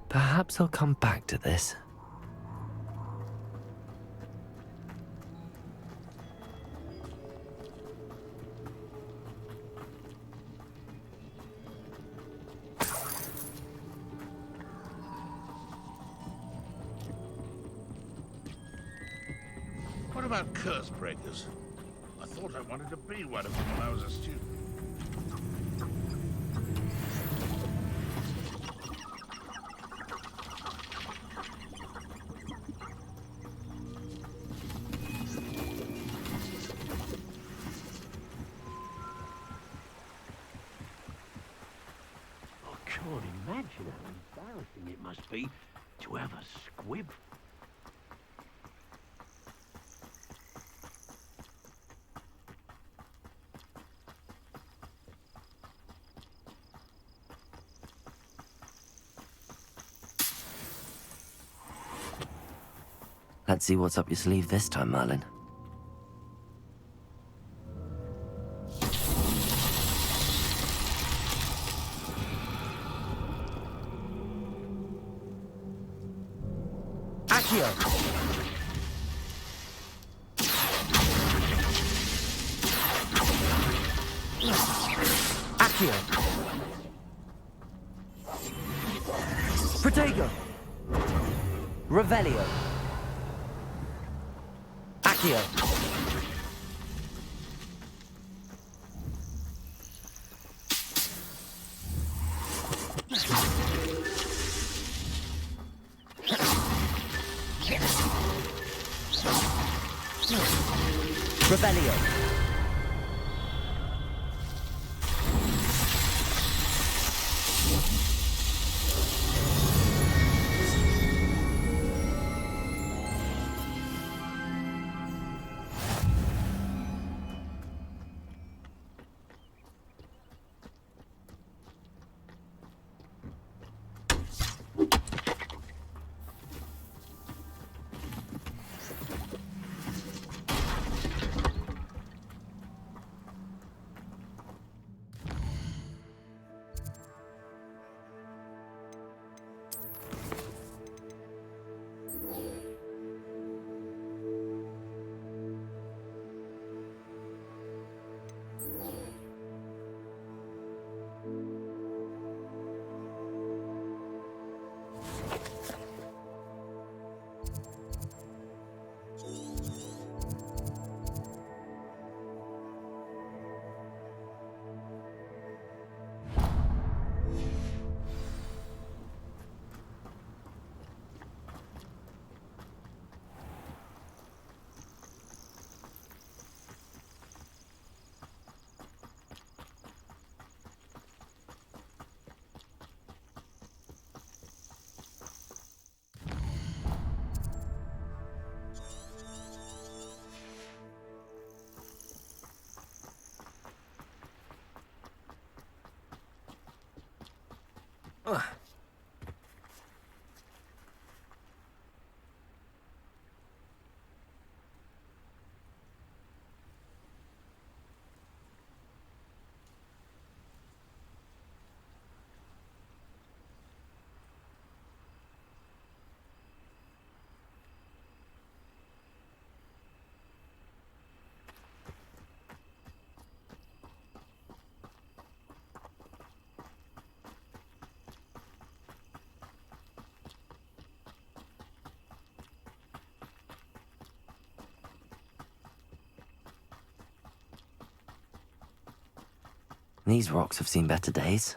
Perhaps I'll come back to this. What about curse breakers? I thought I wanted to be one of them when I was a student. I can't imagine how embarrassing it must be to have a squib. Let's see what's up your sleeve this time, Merlin. Accio! Accio! Protego! Revelio! Accio! Revelio! These rocks have seen better days.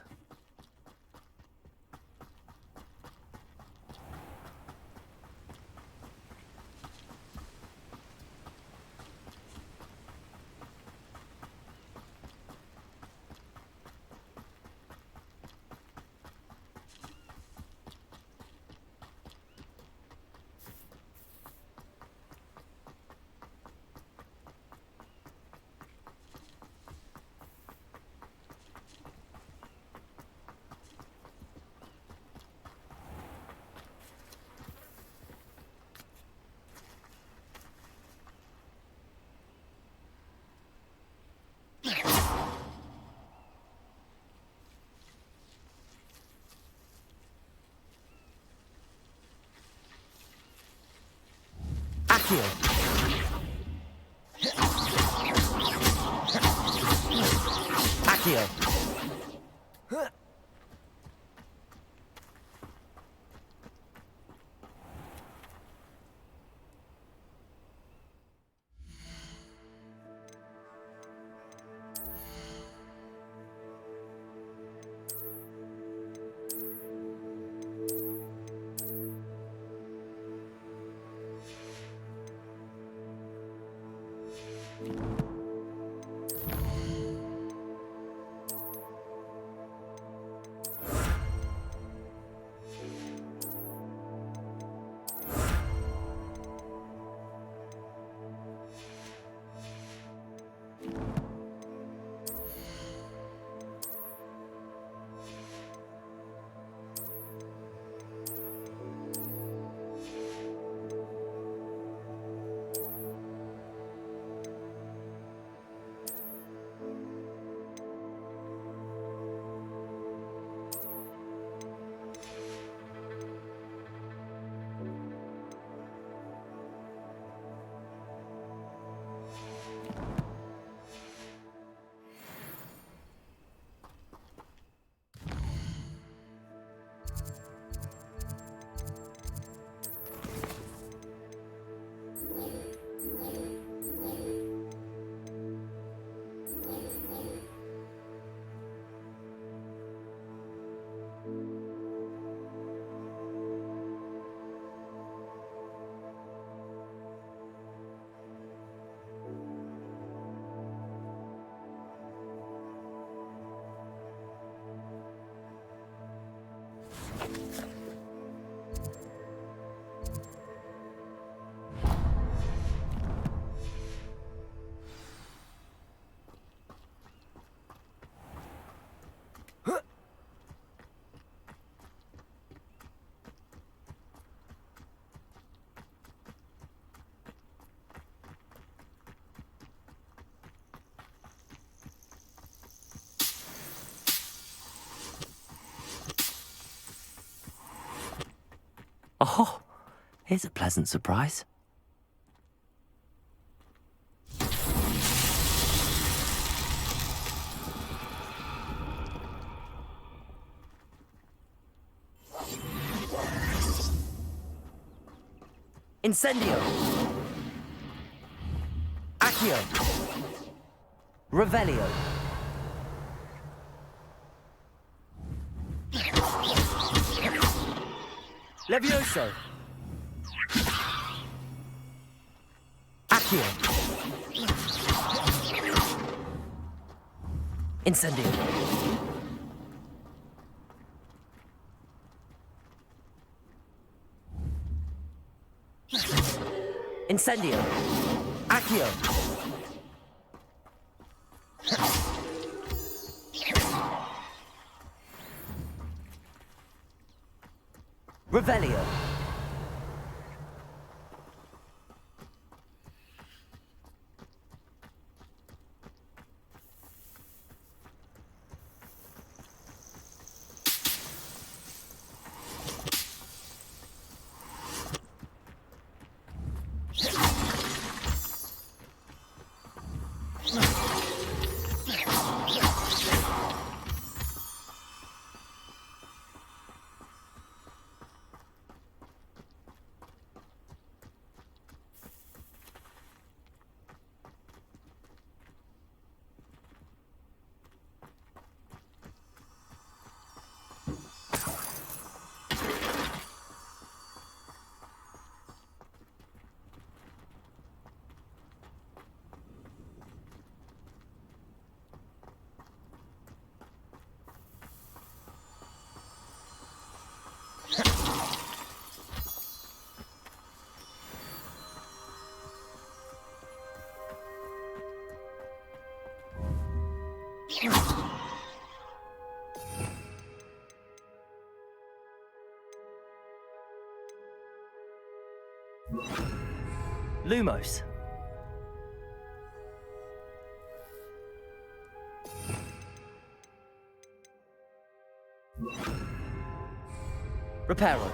Accio. Accio. Oh, here's a pleasant surprise. Incendio! Accio! Revelio! Levioso! Accio! Incendio! Incendio! Accio! Revelio! Lumos. Reparo.